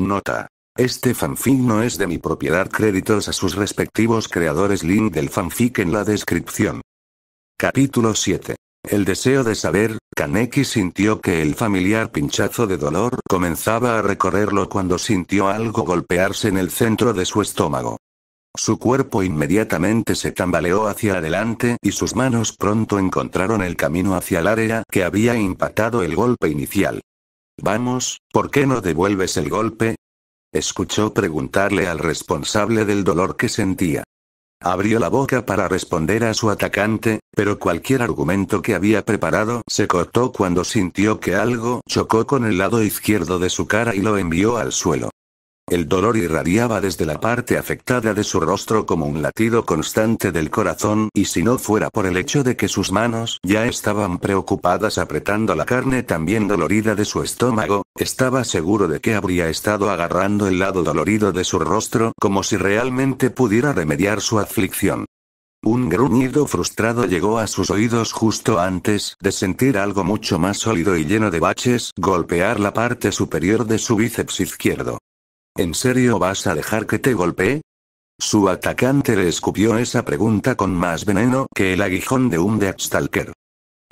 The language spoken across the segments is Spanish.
Nota. Este fanfic no es de mi propiedad. Créditos a sus respectivos creadores. Link del fanfic en la descripción. Capítulo 7. El deseo de saber. Kaneki sintió que el familiar pinchazo de dolor comenzaba a recorrerlo cuando sintió algo golpearse en el centro de su estómago. Su cuerpo inmediatamente se tambaleó hacia adelante y sus manos pronto encontraron el camino hacia el área que había impactado el golpe inicial. Vamos, ¿por qué no devuelves el golpe? Escuchó preguntarle al responsable del dolor que sentía. Abrió la boca para responder a su atacante, pero cualquier argumento que había preparado se cortó cuando sintió que algo chocó con el lado izquierdo de su cara y lo envió al suelo. El dolor irradiaba desde la parte afectada de su rostro como un latido constante del corazón, y si no fuera por el hecho de que sus manos ya estaban preocupadas apretando la carne también dolorida de su estómago, estaba seguro de que habría estado agarrando el lado dolorido de su rostro como si realmente pudiera remediar su aflicción. Un gruñido frustrado llegó a sus oídos justo antes de sentir algo mucho más sólido y lleno de baches golpear la parte superior de su bíceps izquierdo. ¿En serio vas a dejar que te golpee? Su atacante le escupió esa pregunta con más veneno que el aguijón de un Deathstalker.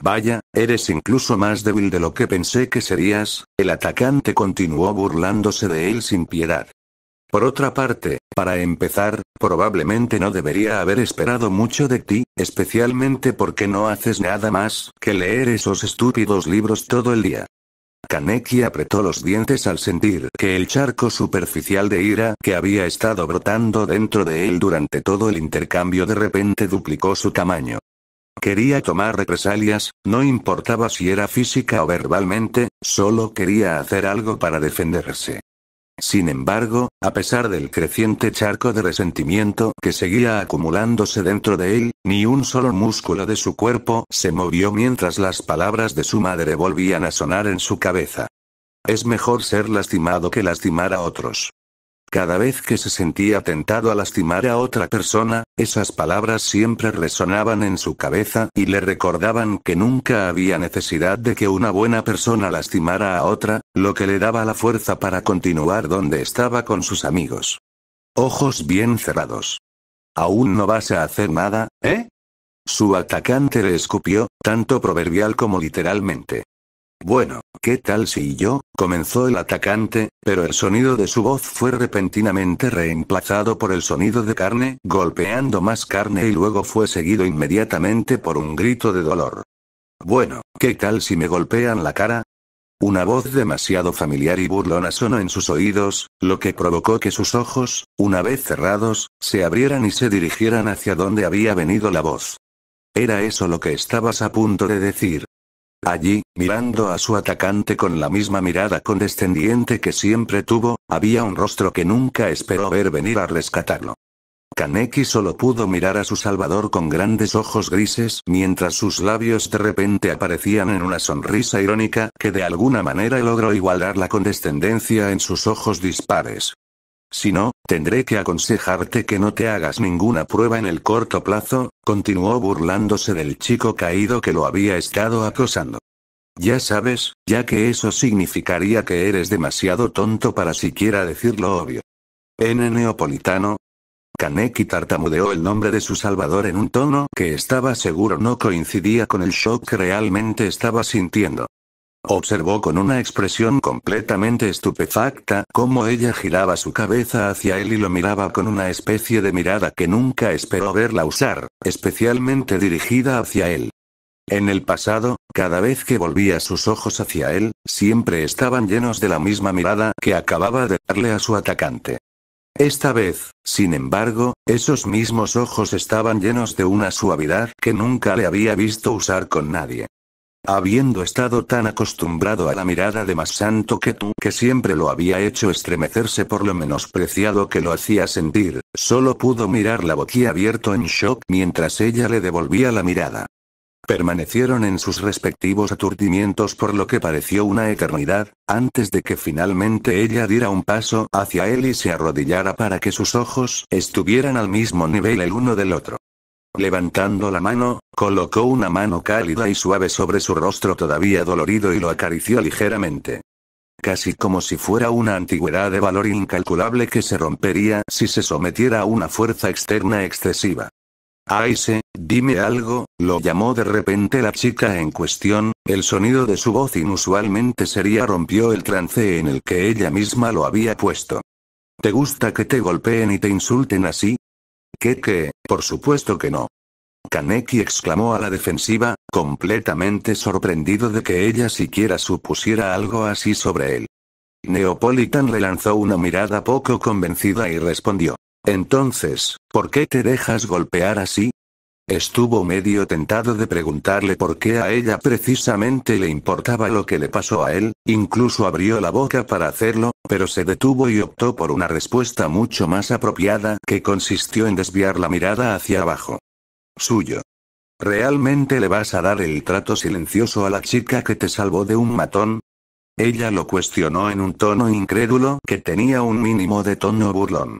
Vaya, eres incluso más débil de lo que pensé que serías. El atacante continuó burlándose de él sin piedad. Por otra parte, para empezar, probablemente no debería haber esperado mucho de ti, especialmente porque no haces nada más que leer esos estúpidos libros todo el día. Kaneki apretó los dientes al sentir que el charco superficial de ira que había estado brotando dentro de él durante todo el intercambio de repente duplicó su tamaño. Quería tomar represalias, no importaba si era física o verbalmente, solo quería hacer algo para defenderse. Sin embargo, a pesar del creciente charco de resentimiento que seguía acumulándose dentro de él, ni un solo músculo de su cuerpo se movió mientras las palabras de su madre volvían a sonar en su cabeza. Es mejor ser lastimado que lastimar a otros. Cada vez que se sentía tentado a lastimar a otra persona, esas palabras siempre resonaban en su cabeza y le recordaban que nunca había necesidad de que una buena persona lastimara a otra, lo que le daba la fuerza para continuar donde estaba con sus amigos. Ojos bien cerrados. ¿Aún no vas a hacer nada, eh? Su atacante le escupió, tanto proverbial como literalmente. Bueno, ¿qué tal si yo? Comenzó el atacante, pero el sonido de su voz fue repentinamente reemplazado por el sonido de carne, golpeando más carne y luego fue seguido inmediatamente por un grito de dolor. Bueno, ¿qué tal si me golpean la cara? Una voz demasiado familiar y burlona sonó en sus oídos, lo que provocó que sus ojos, una vez cerrados, se abrieran y se dirigieran hacia donde había venido la voz. ¿Era eso lo que estabas a punto de decir? Allí, mirando a su atacante con la misma mirada condescendiente que siempre tuvo, había un rostro que nunca esperó ver venir a rescatarlo. Kaneki solo pudo mirar a su salvador con grandes ojos grises mientras sus labios de repente aparecían en una sonrisa irónica que de alguna manera logró igualar la condescendencia en sus ojos dispares. Si no, tendré que aconsejarte que no te hagas ninguna prueba en el corto plazo, continuó burlándose del chico caído que lo había estado acosando. Ya sabes, ya que eso significaría que eres demasiado tonto para siquiera decir lo obvio. ¿En neapolitano? Kaneki tartamudeó el nombre de su salvador en un tono que estaba seguro no coincidía con el shock que realmente estaba sintiendo. Observó con una expresión completamente estupefacta cómo ella giraba su cabeza hacia él y lo miraba con una especie de mirada que nunca esperó verla usar, especialmente dirigida hacia él. En el pasado, cada vez que volvía sus ojos hacia él, siempre estaban llenos de la misma mirada que acababa de darle a su atacante. Esta vez, sin embargo, esos mismos ojos estaban llenos de una suavidad que nunca le había visto usar con nadie. Habiendo estado tan acostumbrado a la mirada de más santo que tú, que siempre lo había hecho estremecerse por lo menospreciado que lo hacía sentir, solo pudo mirarla boquiabierto en shock mientras ella le devolvía la mirada. Permanecieron en sus respectivos aturdimientos por lo que pareció una eternidad, antes de que finalmente ella diera un paso hacia él y se arrodillara para que sus ojos estuvieran al mismo nivel el uno del otro. Levantando la mano, colocó una mano cálida y suave sobre su rostro todavía dolorido y lo acarició ligeramente. casi como si fuera una antigüedad de valor incalculable que se rompería si se sometiera a una fuerza externa excesiva. Aise, dime algo, lo llamó de repente la chica en cuestión, el sonido de su voz inusualmente seria rompió el trance en el que ella misma lo había puesto. ¿Te gusta que te golpeen y te insulten así? ¿Qué? Por supuesto que no. Kaneki exclamó a la defensiva, completamente sorprendido de que ella siquiera supusiera algo así sobre él. Neopolitan le lanzó una mirada poco convencida y respondió. Entonces, ¿por qué te dejas golpear así? Estuvo medio tentado de preguntarle por qué a ella precisamente le importaba lo que le pasó a él, incluso abrió la boca para hacerlo, pero se detuvo y optó por una respuesta mucho más apropiada, que consistió en desviar la mirada hacia abajo. Suyo. ¿Realmente le vas a dar el trato silencioso a la chica que te salvó de un matón? Ella lo cuestionó en un tono incrédulo que tenía un mínimo de tono burlón.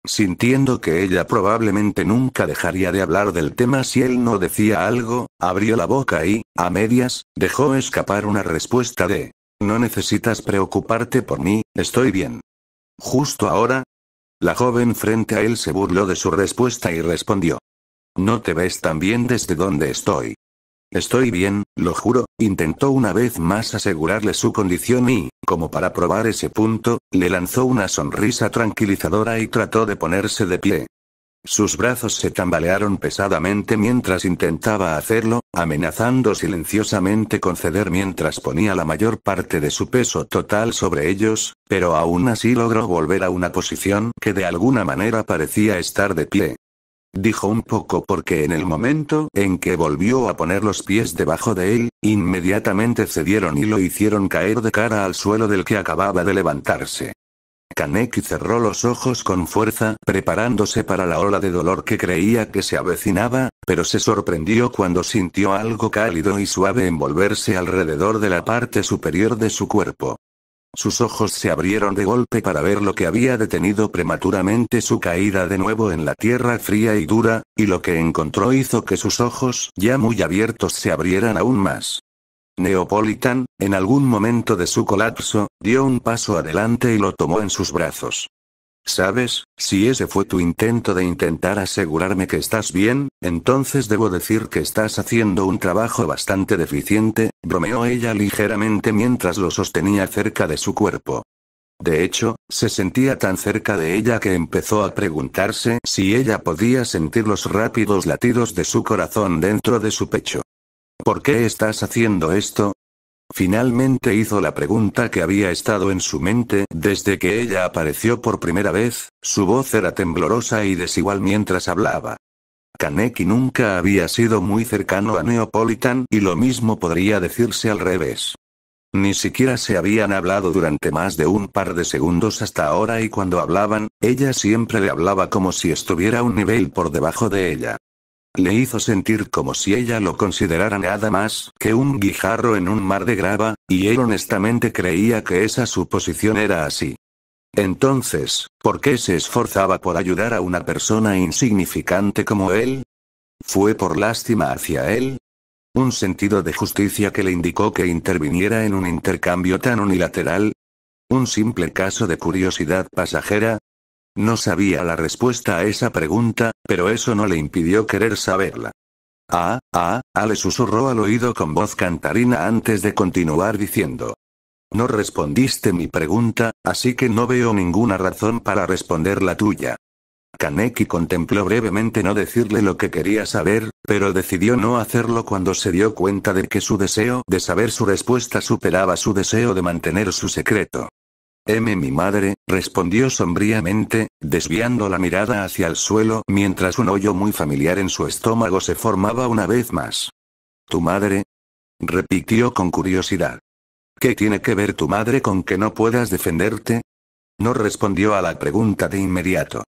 Sintiendo que ella probablemente nunca dejaría de hablar del tema si él no decía algo, abrió la boca y, a medias, dejó escapar una respuesta de: no necesitas preocuparte por mí, estoy bien. ¿Justo ahora? La joven frente a él se burló de su respuesta y respondió. No te ves tan bien desde donde estoy. Estoy bien, lo juro, intentó una vez más asegurarle su condición y, como para probar ese punto, le lanzó una sonrisa tranquilizadora y trató de ponerse de pie. Sus brazos se tambalearon pesadamente mientras intentaba hacerlo, amenazando silenciosamente con ceder mientras ponía la mayor parte de su peso total sobre ellos, pero aún así logró volver a una posición que de alguna manera parecía estar de pie. Dijo un poco porque en el momento en que volvió a poner los pies debajo de él, inmediatamente cedieron y lo hicieron caer de cara al suelo del que acababa de levantarse. Kaneki cerró los ojos con fuerza, preparándose para la ola de dolor que creía que se avecinaba, pero se sorprendió cuando sintió algo cálido y suave envolverse alrededor de la parte superior de su cuerpo. Sus ojos se abrieron de golpe para ver lo que había detenido prematuramente su caída de nuevo en la tierra fría y dura, y lo que encontró hizo que sus ojos, ya muy abiertos, se abrieran aún más. Neopolitan, en algún momento de su colapso, dio un paso adelante y lo tomó en sus brazos. ¿Sabes? Si ese fue tu intento de intentar asegurarme que estás bien, entonces debo decir que estás haciendo un trabajo bastante deficiente, bromeó ella ligeramente mientras lo sostenía cerca de su cuerpo. De hecho, se sentía tan cerca de ella que empezó a preguntarse si ella podía sentir los rápidos latidos de su corazón dentro de su pecho. ¿Por qué estás haciendo esto? Finalmente hizo la pregunta que había estado en su mente desde que ella apareció por primera vez, su voz era temblorosa y desigual mientras hablaba. Kaneki nunca había sido muy cercano a Neopolitan y lo mismo podría decirse al revés. Ni siquiera se habían hablado durante más de un par de segundos hasta ahora y cuando hablaban, ella siempre le hablaba como si estuviera un nivel por debajo de ella. Le hizo sentir como si ella lo considerara nada más que un guijarro en un mar de grava, y él honestamente creía que esa suposición era así. Entonces, ¿por qué se esforzaba por ayudar a una persona insignificante como él? ¿Fue por lástima hacia él? ¿Un sentido de justicia que le indicó que interviniera en un intercambio tan unilateral? ¿Un simple caso de curiosidad pasajera? No sabía la respuesta a esa pregunta, pero eso no le impidió querer saberla. Le susurró al oído con voz cantarina antes de continuar diciendo. No respondiste mi pregunta, así que no veo ninguna razón para responder la tuya. Kaneki contempló brevemente no decirle lo que quería saber, pero decidió no hacerlo cuando se dio cuenta de que su deseo de saber su respuesta superaba su deseo de mantener su secreto. Mi madre, respondió sombríamente, desviando la mirada hacia el suelo mientras un hoyo muy familiar en su estómago se formaba una vez más. ¿Tu madre? Repitió con curiosidad. ¿Qué tiene que ver tu madre con que no puedas defenderte? No respondió a la pregunta de inmediato.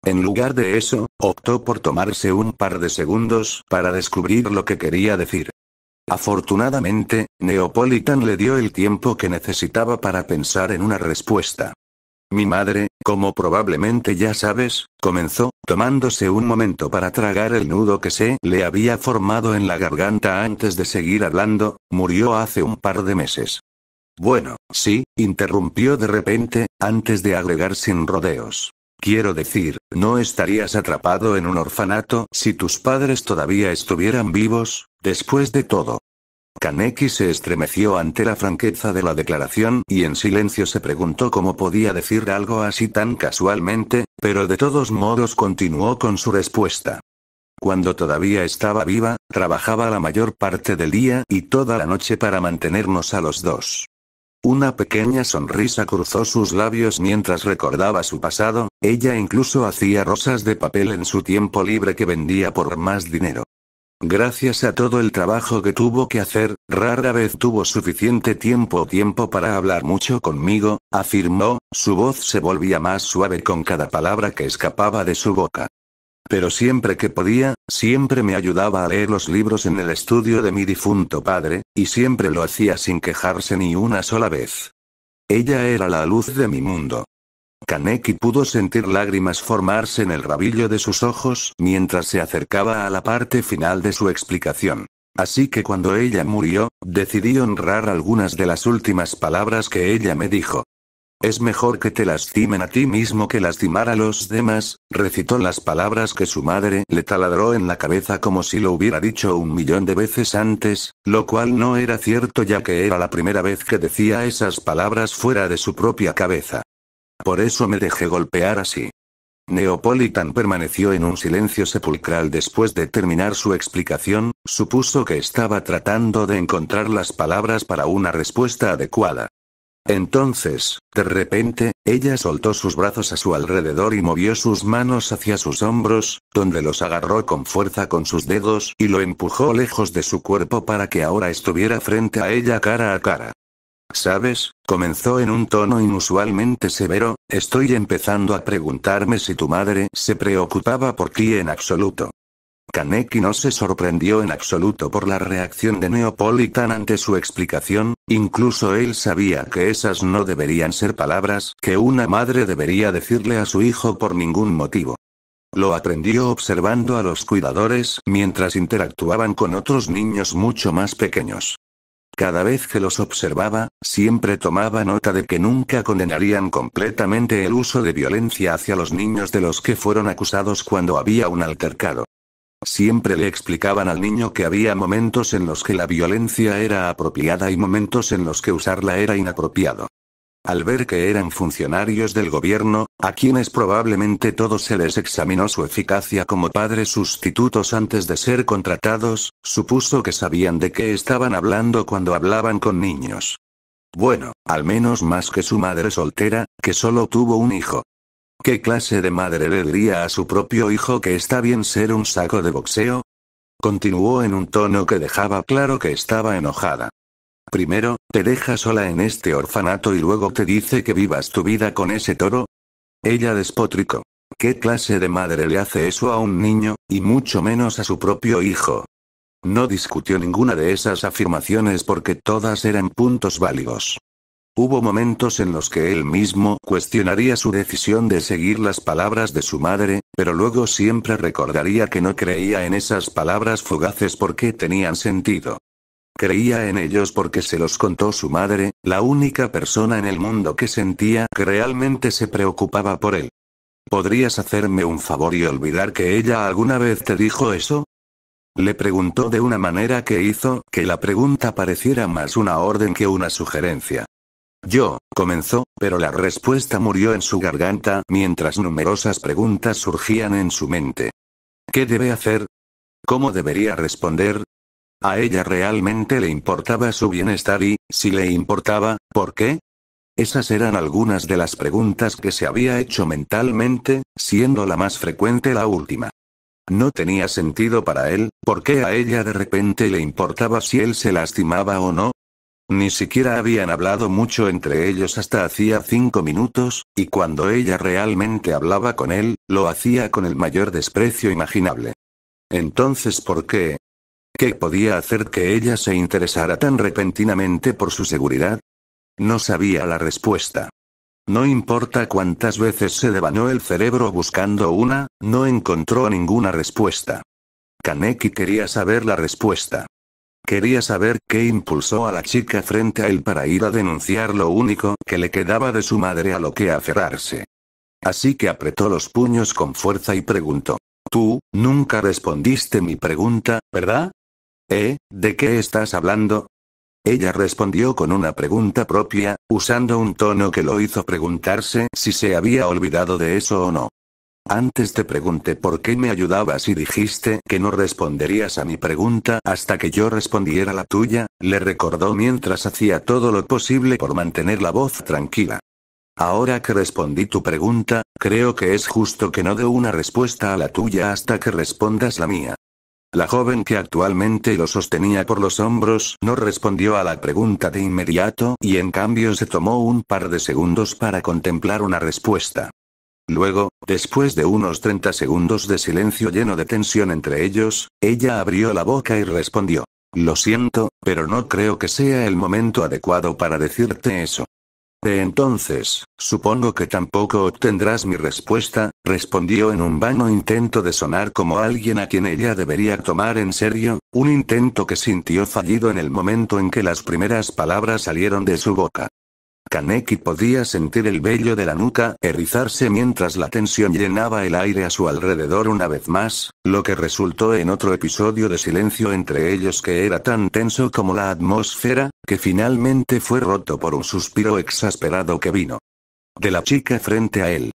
En lugar de eso, optó por tomarse un par de segundos para descubrir lo que quería decir. Afortunadamente, Neopolitan le dio el tiempo que necesitaba para pensar en una respuesta. Mi madre, como probablemente ya sabes, comenzó, tomándose un momento para tragar el nudo que se le había formado en la garganta antes de seguir hablando, murió hace un par de meses. Bueno, sí, interrumpió de repente, antes de agregar sin rodeos. Quiero decir, ¿no estarías atrapado en un orfanato si tus padres todavía estuvieran vivos, después de todo? Kaneki se estremeció ante la franqueza de la declaración y en silencio se preguntó cómo podía decir algo así tan casualmente, pero de todos modos continuó con su respuesta. Cuando todavía estaba viva, trabajaba la mayor parte del día y toda la noche para mantenernos a los dos. Una pequeña sonrisa cruzó sus labios mientras recordaba su pasado, ella incluso hacía rosas de papel en su tiempo libre que vendía por más dinero. Gracias a todo el trabajo que tuvo que hacer, rara vez tuvo suficiente tiempo para hablar mucho conmigo, afirmó, su voz se volvía más suave con cada palabra que escapaba de su boca. Pero siempre que podía, siempre me ayudaba a leer los libros en el estudio de mi difunto padre, y siempre lo hacía sin quejarse ni una sola vez. Ella era la luz de mi mundo. Kaneki pudo sentir lágrimas formarse en el rabillo de sus ojos mientras se acercaba a la parte final de su explicación. Así que cuando ella murió, decidí honrar algunas de las últimas palabras que ella me dijo. Es mejor que te lastimen a ti mismo que lastimar a los demás, recitó las palabras que su madre le taladró en la cabeza como si lo hubiera dicho 1.000.000 de veces antes, lo cual no era cierto ya que era la primera vez que decía esas palabras fuera de su propia cabeza. Por eso me dejé golpear así. Neapolitan permaneció en un silencio sepulcral después de terminar su explicación, supuso que estaba tratando de encontrar las palabras para una respuesta adecuada. Entonces, de repente, ella soltó sus brazos a su alrededor y movió sus manos hacia sus hombros, donde los agarró con fuerza con sus dedos y lo empujó lejos de su cuerpo para que ahora estuviera frente a ella cara a cara. ¿Sabes? Comenzó en un tono inusualmente severo, estoy empezando a preguntarme si tu madre se preocupaba por ti en absoluto. Kaneki no se sorprendió en absoluto por la reacción de Neapolitan ante su explicación, incluso él sabía que esas no deberían ser palabras que una madre debería decirle a su hijo por ningún motivo. Lo aprendió observando a los cuidadores mientras interactuaban con otros niños mucho más pequeños. Cada vez que los observaba, siempre tomaba nota de que nunca condenarían completamente el uso de violencia hacia los niños de los que fueron acusados cuando había un altercado. Siempre le explicaban al niño que había momentos en los que la violencia era apropiada y momentos en los que usarla era inapropiado. Al ver que eran funcionarios del gobierno, a quienes probablemente todos se les examinó su eficacia como padres sustitutos antes de ser contratados, supuso que sabían de qué estaban hablando cuando hablaban con niños. Bueno, al menos más que su madre soltera, que solo tuvo un hijo. ¿Qué clase de madre le diría a su propio hijo que está bien ser un saco de boxeo? Continuó en un tono que dejaba claro que estaba enojada. Primero, te deja sola en este orfanato y luego te dice que vivas tu vida con ese toro. Ella despotricó. ¿Qué clase de madre le hace eso a un niño, y mucho menos a su propio hijo? No discutió ninguna de esas afirmaciones porque todas eran puntos válidos. Hubo momentos en los que él mismo cuestionaría su decisión de seguir las palabras de su madre, pero luego siempre recordaría que no creía en esas palabras fugaces porque tenían sentido. Creía en ellos porque se los contó su madre, la única persona en el mundo que sentía que realmente se preocupaba por él. ¿Podrías hacerme un favor y olvidar que ella alguna vez te dijo eso? Le preguntó de una manera que hizo que la pregunta pareciera más una orden que una sugerencia. Comenzó, pero la respuesta murió en su garganta mientras numerosas preguntas surgían en su mente. ¿Qué debe hacer? ¿Cómo debería responder? ¿A ella realmente le importaba su bienestar y, si le importaba, por qué? Esas eran algunas de las preguntas que se había hecho mentalmente, siendo la más frecuente la última. No tenía sentido para él, ¿por qué a ella de repente le importaba si él se lastimaba o no? Ni siquiera habían hablado mucho entre ellos hasta hacía 5 minutos, y cuando ella realmente hablaba con él, lo hacía con el mayor desprecio imaginable. Entonces, ¿por qué? ¿Qué podía hacer que ella se interesara tan repentinamente por su seguridad? No sabía la respuesta. No importa cuántas veces se devanó el cerebro buscando una, no encontró ninguna respuesta. Kaneki quería saber la respuesta. Quería saber qué impulsó a la chica frente a él para ir a denunciar lo único que le quedaba de su madre a lo que aferrarse. Así que apretó los puños con fuerza y preguntó. Tú, nunca respondiste mi pregunta, ¿verdad? ¿De qué estás hablando? Ella respondió con una pregunta propia, usando un tono que lo hizo preguntarse si se había olvidado de eso o no. Antes te pregunté por qué me ayudabas y dijiste que no responderías a mi pregunta hasta que yo respondiera la tuya, le recordó mientras hacía todo lo posible por mantener la voz tranquila. Ahora que respondí tu pregunta, creo que es justo que no dé una respuesta a la tuya hasta que respondas la mía. La joven que actualmente lo sostenía por los hombros no respondió a la pregunta de inmediato y en cambio se tomó un par de segundos para contemplar una respuesta. Luego, después de unos 30 segundos de silencio lleno de tensión entre ellos, ella abrió la boca y respondió. Lo siento, pero no creo que sea el momento adecuado para decirte eso. Entonces, supongo que tampoco obtendrás mi respuesta, respondió en un vano intento de sonar como alguien a quien ella debería tomar en serio, un intento que sintió fallido en el momento en que las primeras palabras salieron de su boca. Kaneki podía sentir el vello de la nuca erizarse mientras la tensión llenaba el aire a su alrededor una vez más, lo que resultó en otro episodio de silencio entre ellos que era tan tenso como la atmósfera, que finalmente fue roto por un suspiro exasperado que vino de la chica frente a él.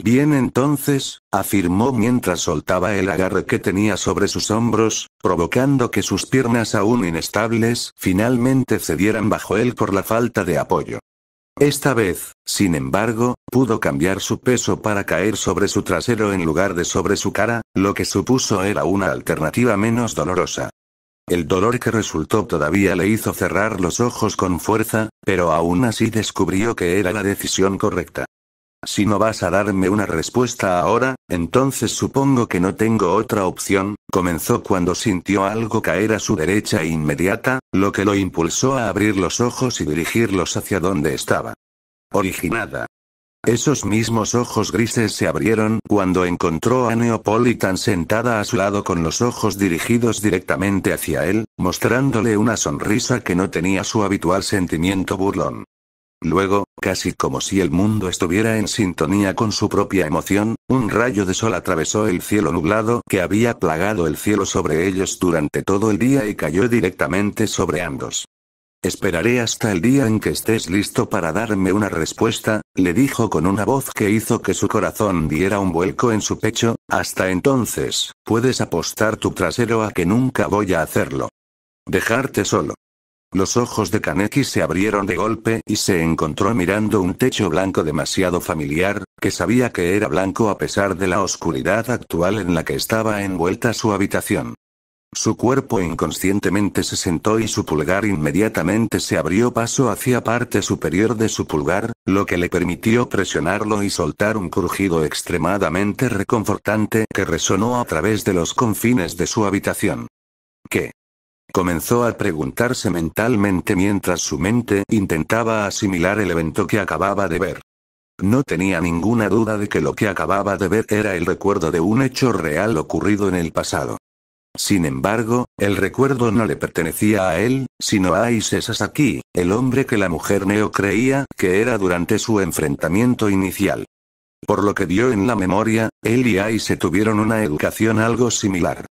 Bien entonces, afirmó mientras soltaba el agarre que tenía sobre sus hombros, provocando que sus piernas aún inestables finalmente cedieran bajo él por la falta de apoyo. Esta vez, sin embargo, pudo cambiar su peso para caer sobre su trasero en lugar de sobre su cara, lo que supuso era una alternativa menos dolorosa. El dolor que resultó todavía le hizo cerrar los ojos con fuerza, pero aún así descubrió que era la decisión correcta. Si no vas a darme una respuesta ahora, entonces supongo que no tengo otra opción, comenzó cuando sintió algo caer a su derecha inmediata, lo que lo impulsó a abrir los ojos y dirigirlos hacia donde estaba originada. Esos mismos ojos grises se abrieron cuando encontró a Neopolitan sentada a su lado con los ojos dirigidos directamente hacia él, mostrándole una sonrisa que no tenía su habitual sentimiento burlón. Luego, casi como si el mundo estuviera en sintonía con su propia emoción, un rayo de sol atravesó el cielo nublado que había plagado el cielo sobre ellos durante todo el día y cayó directamente sobre ambos. Esperaré hasta el día en que estés listo para darme una respuesta, le dijo con una voz que hizo que su corazón diera un vuelco en su pecho, hasta entonces, puedes apostar tu trasero a que nunca voy a hacerlo. Dejarte solo. Los ojos de Kaneki se abrieron de golpe y se encontró mirando un techo blanco demasiado familiar, que sabía que era blanco a pesar de la oscuridad actual en la que estaba envuelta su habitación. Su cuerpo inconscientemente se sentó y su pulgar inmediatamente se abrió paso hacia parte superior de su pulgar, lo que le permitió presionarlo y soltar un crujido extremadamente reconfortante que resonó a través de los confines de su habitación. ¿Qué? Comenzó a preguntarse mentalmente mientras su mente intentaba asimilar el evento que acababa de ver. No tenía ninguna duda de que lo que acababa de ver era el recuerdo de un hecho real ocurrido en el pasado. Sin embargo, el recuerdo no le pertenecía a él, sino a Aise Sasaki, el hombre que la mujer Neo creía que era durante su enfrentamiento inicial. Por lo que dio en la memoria, él y Aise tuvieron una educación algo similar.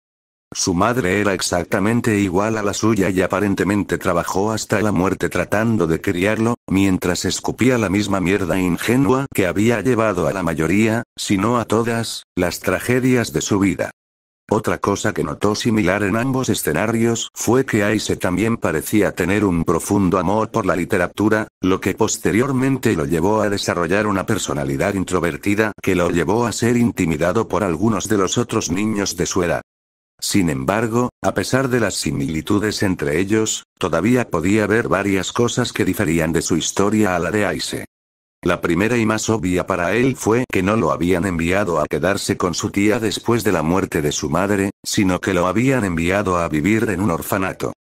Su madre era exactamente igual a la suya y aparentemente trabajó hasta la muerte tratando de criarlo, mientras escupía la misma mierda ingenua que había llevado a la mayoría, si no a todas, las tragedias de su vida. Otra cosa que notó similar en ambos escenarios fue que Aise también parecía tener un profundo amor por la literatura, lo que posteriormente lo llevó a desarrollar una personalidad introvertida que lo llevó a ser intimidado por algunos de los otros niños de su edad. Sin embargo, a pesar de las similitudes entre ellos, todavía podía ver varias cosas que diferían de su historia a la de Aise. La primera y más obvia para él fue que no lo habían enviado a quedarse con su tía después de la muerte de su madre, sino que lo habían enviado a vivir en un orfanato.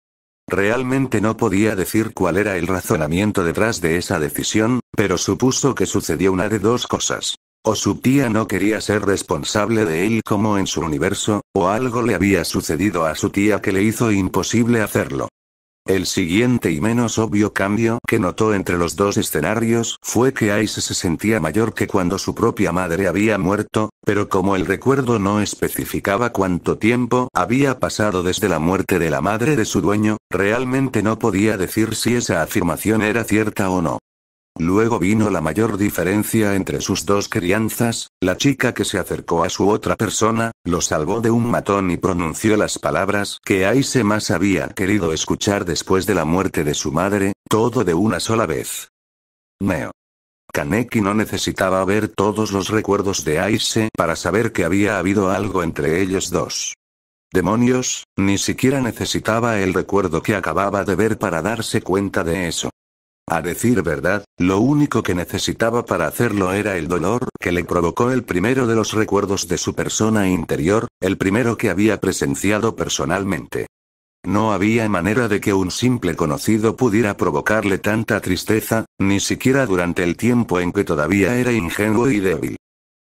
Realmente no podía decir cuál era el razonamiento detrás de esa decisión, pero supuso que sucedió una de dos cosas. O su tía no quería ser responsable de él como en su universo, o algo le había sucedido a su tía que le hizo imposible hacerlo. El siguiente y menos obvio cambio que notó entre los dos escenarios fue que Aise se sentía mayor que cuando su propia madre había muerto, pero como el recuerdo no especificaba cuánto tiempo había pasado desde la muerte de la madre de su dueño, realmente no podía decir si esa afirmación era cierta o no. Luego vino la mayor diferencia entre sus dos crianzas, la chica que se acercó a su otra persona, lo salvó de un matón y pronunció las palabras que Aise más había querido escuchar después de la muerte de su madre, todo de una sola vez. Neo. Kaneki no necesitaba ver todos los recuerdos de Aise para saber que había habido algo entre ellos dos. Demonios, ni siquiera necesitaba el recuerdo que acababa de ver para darse cuenta de eso. A decir verdad, lo único que necesitaba para hacerlo era el dolor que le provocó el primero de los recuerdos de su persona interior, el primero que había presenciado personalmente. No había manera de que un simple conocido pudiera provocarle tanta tristeza, ni siquiera durante el tiempo en que todavía era ingenuo y débil.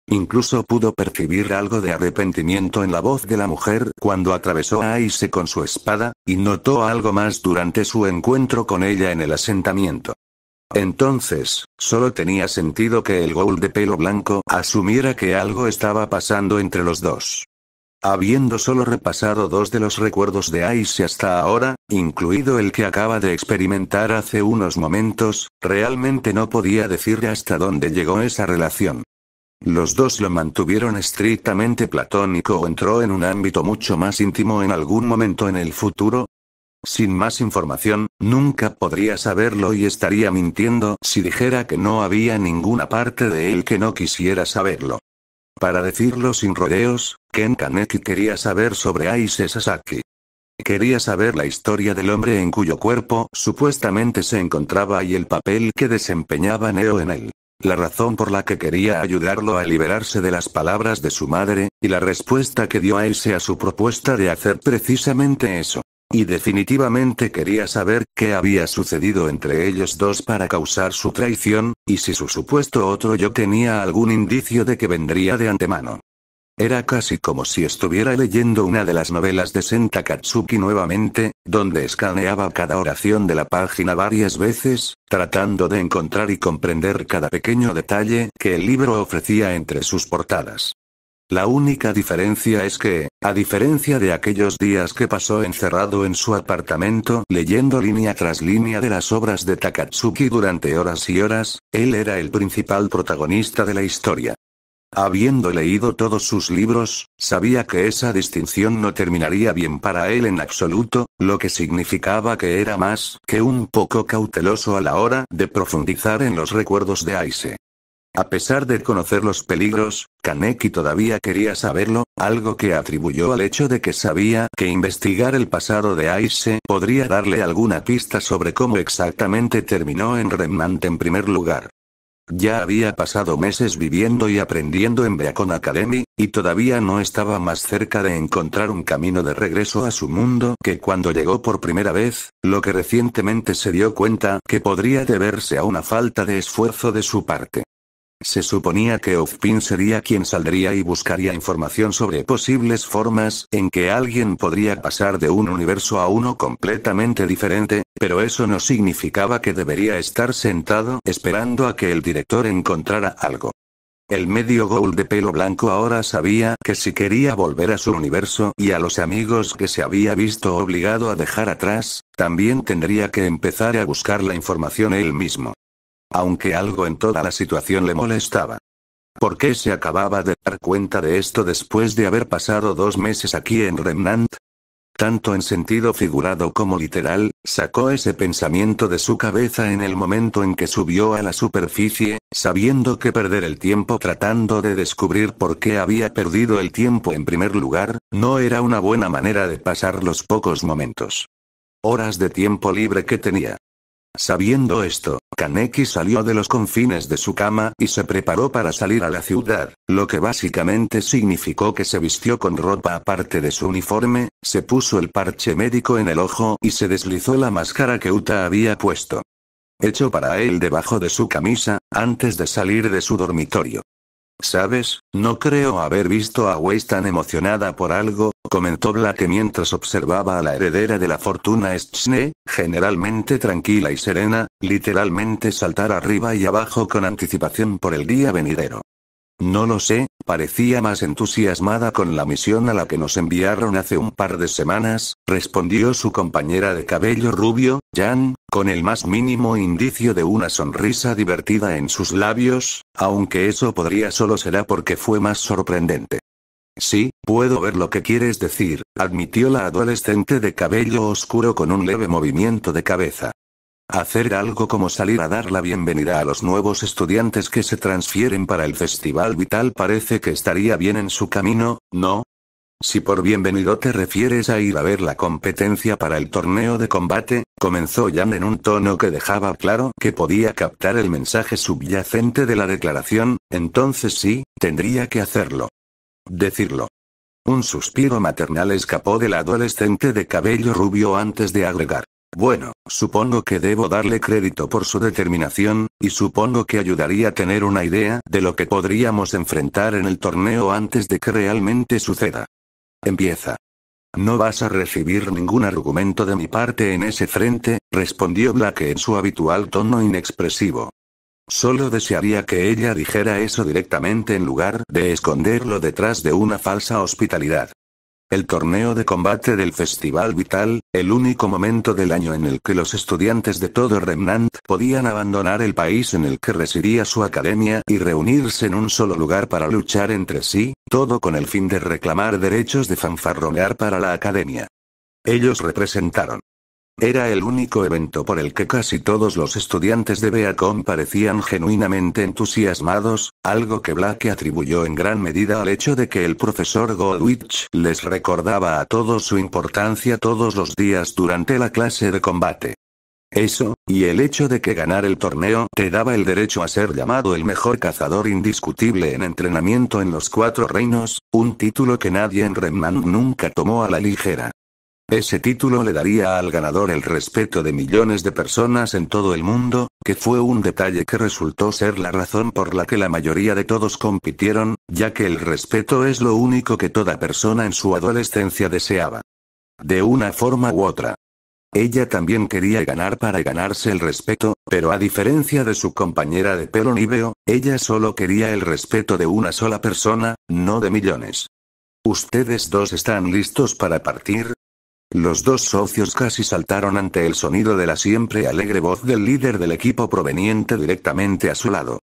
Incluso pudo percibir algo de arrepentimiento en la voz de la mujer cuando atravesó a Aise con su espada, y notó algo más durante su encuentro con ella en el asentamiento. Entonces, solo tenía sentido que el ghoul de pelo blanco asumiera que algo estaba pasando entre los dos. Habiendo solo repasado dos de los recuerdos de Aise hasta ahora, incluido el que acaba de experimentar hace unos momentos, realmente no podía decir hasta dónde llegó esa relación. Los dos lo mantuvieron estrictamente platónico o entró en un ámbito mucho más íntimo en algún momento en el futuro. Sin más información, nunca podría saberlo y estaría mintiendo si dijera que no había ninguna parte de él que no quisiera saberlo. Para decirlo sin rodeos, Ken Kaneki quería saber sobre Aise Sasaki. Quería saber la historia del hombre en cuyo cuerpo supuestamente se encontraba y el papel que desempeñaba Neo en él. La razón por la que quería ayudarlo a liberarse de las palabras de su madre, y la respuesta que dio Aise a su propuesta de hacer precisamente eso. Y definitivamente quería saber qué había sucedido entre ellos dos para causar su traición, y si su supuesto otro yo tenía algún indicio de que vendría de antemano. Era casi como si estuviera leyendo una de las novelas de Senta Katsuki nuevamente, donde escaneaba cada oración de la página varias veces, tratando de encontrar y comprender cada pequeño detalle que el libro ofrecía entre sus portadas. La única diferencia es que, a diferencia de aquellos días que pasó encerrado en su apartamento leyendo línea tras línea de las obras de Takatsuki durante horas y horas, él era el principal protagonista de la historia. Habiendo leído todos sus libros, sabía que esa distinción no terminaría bien para él en absoluto, lo que significaba que era más que un poco cauteloso a la hora de profundizar en los recuerdos de Aise. A pesar de conocer los peligros, Kaneki todavía quería saberlo, algo que atribuyó al hecho de que sabía que investigar el pasado de Aise podría darle alguna pista sobre cómo exactamente terminó en Remnant en primer lugar. Ya había pasado meses viviendo y aprendiendo en Beacon Academy, y todavía no estaba más cerca de encontrar un camino de regreso a su mundo que cuando llegó por primera vez, lo que recientemente se dio cuenta que podría deberse a una falta de esfuerzo de su parte. Se suponía que Ozpin sería quien saldría y buscaría información sobre posibles formas en que alguien podría pasar de un universo a uno completamente diferente, pero eso no significaba que debería estar sentado esperando a que el director encontrara algo. El medio ghoul de pelo blanco ahora sabía que si quería volver a su universo y a los amigos que se había visto obligado a dejar atrás, también tendría que empezar a buscar la información él mismo. Aunque algo en toda la situación le molestaba. ¿Por qué se acababa de dar cuenta de esto después de haber pasado 2 meses aquí en Remnant? Tanto en sentido figurado como literal, sacó ese pensamiento de su cabeza en el momento en que subió a la superficie, sabiendo que perder el tiempo tratando de descubrir por qué había perdido el tiempo en primer lugar, no era una buena manera de pasar los pocos momentos. Horas de tiempo libre que tenía. Sabiendo esto, Kaneki salió de los confines de su cama y se preparó para salir a la ciudad, lo que básicamente significó que se vistió con ropa aparte de su uniforme, se puso el parche médico en el ojo y se deslizó la máscara que Uta había puesto. Hecho para él debajo de su camisa, antes de salir de su dormitorio. ¿Sabes? No creo haber visto a Weiss tan emocionada por algo, comentó Black mientras observaba a la heredera de la fortuna Schne, generalmente tranquila y serena, literalmente saltar arriba y abajo con anticipación por el día venidero. No lo sé, parecía más entusiasmada con la misión a la que nos enviaron hace un par de semanas, respondió su compañera de cabello rubio, Jan, con el más mínimo indicio de una sonrisa divertida en sus labios, aunque eso podría solo será porque fue más sorprendente. Sí, puedo ver lo que quieres decir, admitió la adolescente de cabello oscuro con un leve movimiento de cabeza. Hacer algo como salir a dar la bienvenida a los nuevos estudiantes que se transfieren para el Festival Vital parece que estaría bien en su camino, ¿no? Si por bienvenido te refieres a ir a ver la competencia para el torneo de combate, comenzó Jan en un tono que dejaba claro que podía captar el mensaje subyacente de la declaración, entonces sí, tendría que hacerlo. Decirlo. Un suspiro maternal escapó del adolescente de cabello rubio antes de agregar. Bueno, supongo que debo darle crédito por su determinación, y supongo que ayudaría a tener una idea de lo que podríamos enfrentar en el torneo antes de que realmente suceda. Empieza. No vas a recibir ningún argumento de mi parte en ese frente, respondió Black en su habitual tono inexpresivo. Solo desearía que ella dijera eso directamente en lugar de esconderlo detrás de una falsa hospitalidad. El torneo de combate del Festival Vital, el único momento del año en el que los estudiantes de todo Remnant podían abandonar el país en el que residía su academia y reunirse en un solo lugar para luchar entre sí, todo con el fin de reclamar derechos de fanfarronear para la academia. Ellos representaron. Era el único evento por el que casi todos los estudiantes de Beacon parecían genuinamente entusiasmados, algo que Black atribuyó en gran medida al hecho de que el profesor Goldwich les recordaba a todos su importancia todos los días durante la clase de combate. Eso, y el hecho de que ganar el torneo te daba el derecho a ser llamado el mejor cazador indiscutible en entrenamiento en los Cuatro Reinos, un título que nadie en Remnant nunca tomó a la ligera. Ese título le daría al ganador el respeto de millones de personas en todo el mundo, que fue un detalle que resultó ser la razón por la que la mayoría de todos compitieron, ya que el respeto es lo único que toda persona en su adolescencia deseaba. De una forma u otra. Ella también quería ganar para ganarse el respeto, pero a diferencia de su compañera de pelo níveo, ella solo quería el respeto de una sola persona, no de millones. ¿Ustedes dos están listos para partir? Los dos socios casi saltaron ante el sonido de la siempre alegre voz del líder del equipo proveniente directamente a su lado.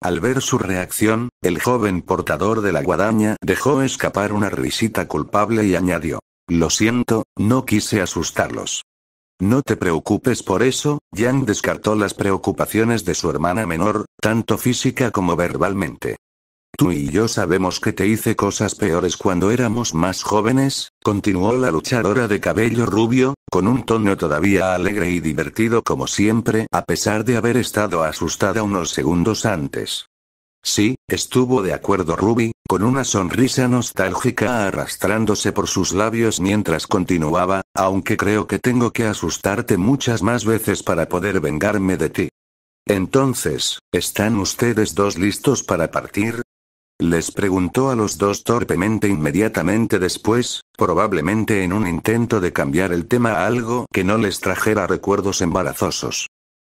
Al ver su reacción, el joven portador de la guadaña dejó escapar una risita culpable y añadió: Lo siento, no quise asustarlos. No te preocupes por eso, Jan descartó las preocupaciones de su hermana menor, tanto física como verbalmente. Tú y yo sabemos que te hice cosas peores cuando éramos más jóvenes, continuó la luchadora de cabello rubio, con un tono todavía alegre y divertido como siempre, a pesar de haber estado asustada unos segundos antes. Sí, estuvo de acuerdo Ruby, con una sonrisa nostálgica arrastrándose por sus labios mientras continuaba, aunque creo que tengo que asustarte muchas más veces para poder vengarme de ti. Entonces, ¿están ustedes dos listos para partir? Les preguntó a los dos torpemente inmediatamente después, probablemente en un intento de cambiar el tema a algo que no les trajera recuerdos embarazosos.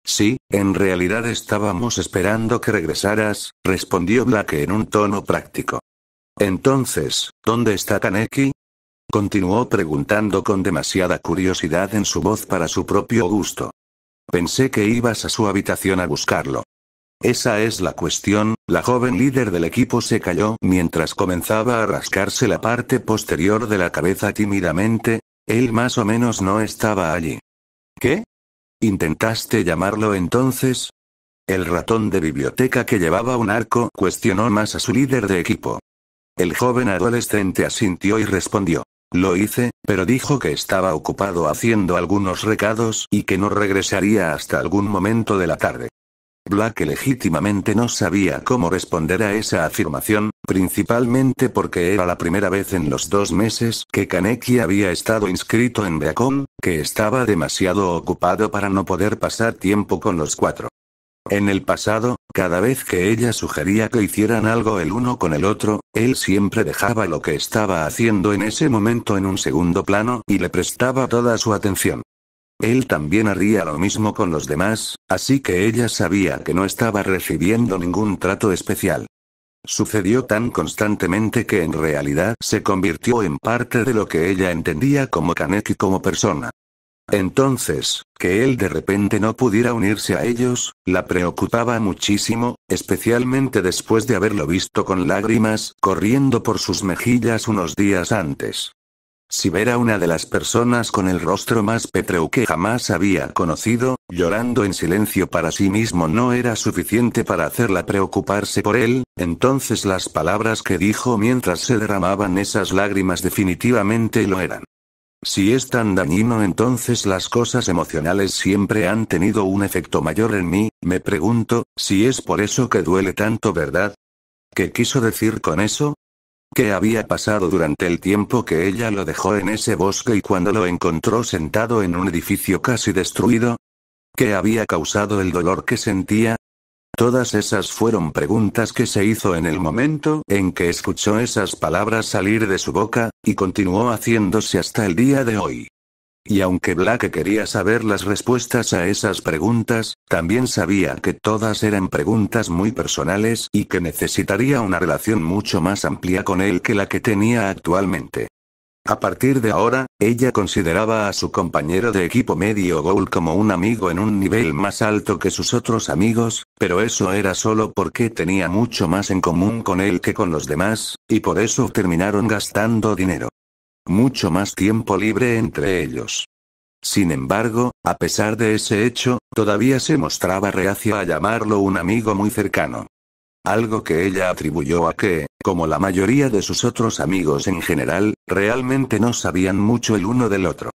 Sí, en realidad estábamos esperando que regresaras, respondió Black en un tono práctico. Entonces, ¿dónde está Kaneki? Continuó preguntando con demasiada curiosidad en su voz para su propio gusto. Pensé que ibas a su habitación a buscarlo. Esa es la cuestión, la joven líder del equipo se calló mientras comenzaba a rascarse la parte posterior de la cabeza tímidamente, él más o menos no estaba allí. ¿Qué? ¿Intentaste llamarlo entonces? El ratón de biblioteca que llevaba un arco cuestionó más a su líder de equipo. El joven adolescente asintió y respondió. Lo hice, pero dijo que estaba ocupado haciendo algunos recados y que no regresaría hasta algún momento de la tarde. Black legítimamente no sabía cómo responder a esa afirmación, principalmente porque era la primera vez en los 2 meses que Kaneki había estado inscrito en Beacon, que estaba demasiado ocupado para no poder pasar tiempo con los 4. En el pasado, cada vez que ella sugería que hicieran algo el uno con el otro, él siempre dejaba lo que estaba haciendo en ese momento en un segundo plano y le prestaba toda su atención. Él también haría lo mismo con los demás, así que ella sabía que no estaba recibiendo ningún trato especial. Sucedió tan constantemente que en realidad se convirtió en parte de lo que ella entendía como Kaneki como persona. Entonces, que él de repente no pudiera unirse a ellos, la preocupaba muchísimo, especialmente después de haberlo visto con lágrimas corriendo por sus mejillas unos días antes. Si ver a una de las personas con el rostro más pétreo que jamás había conocido, llorando en silencio para sí mismo no era suficiente para hacerla preocuparse por él, entonces las palabras que dijo mientras se derramaban esas lágrimas definitivamente lo eran. Si es tan dañino, entonces las cosas emocionales siempre han tenido un efecto mayor en mí, me pregunto, si es por eso que duele tanto, ¿verdad? ¿Qué quiso decir con eso? ¿Qué había pasado durante el tiempo que ella lo dejó en ese bosque y cuando lo encontró sentado en un edificio casi destruido? ¿Qué había causado el dolor que sentía? Todas esas fueron preguntas que se hizo en el momento en que escuchó esas palabras salir de su boca, y continuó haciéndose hasta el día de hoy. Y aunque Blake quería saber las respuestas a esas preguntas, también sabía que todas eran preguntas muy personales y que necesitaría una relación mucho más amplia con él que la que tenía actualmente. A partir de ahora, ella consideraba a su compañero de equipo Medio Goal como un amigo en un nivel más alto que sus otros amigos, pero eso era solo porque tenía mucho más en común con él que con los demás, y por eso terminaron gastando dinero. Mucho más tiempo libre entre ellos. Sin embargo, a pesar de ese hecho, todavía se mostraba reacia a llamarlo un amigo muy cercano. Algo que ella atribuyó a que, como la mayoría de sus otros amigos en general, realmente no sabían mucho el uno del otro.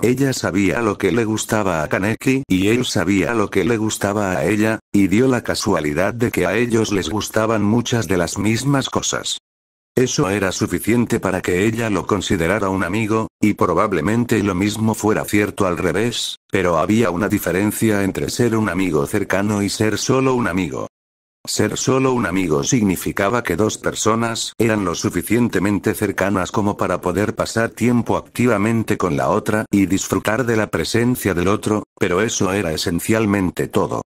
Ella sabía lo que le gustaba a Kaneki y él sabía lo que le gustaba a ella, y dio la casualidad de que a ellos les gustaban muchas de las mismas cosas. Eso era suficiente para que ella lo considerara un amigo, y probablemente lo mismo fuera cierto al revés, pero había una diferencia entre ser un amigo cercano y ser solo un amigo. Ser solo un amigo significaba que dos personas eran lo suficientemente cercanas como para poder pasar tiempo activamente con la otra y disfrutar de la presencia del otro, pero eso era esencialmente todo.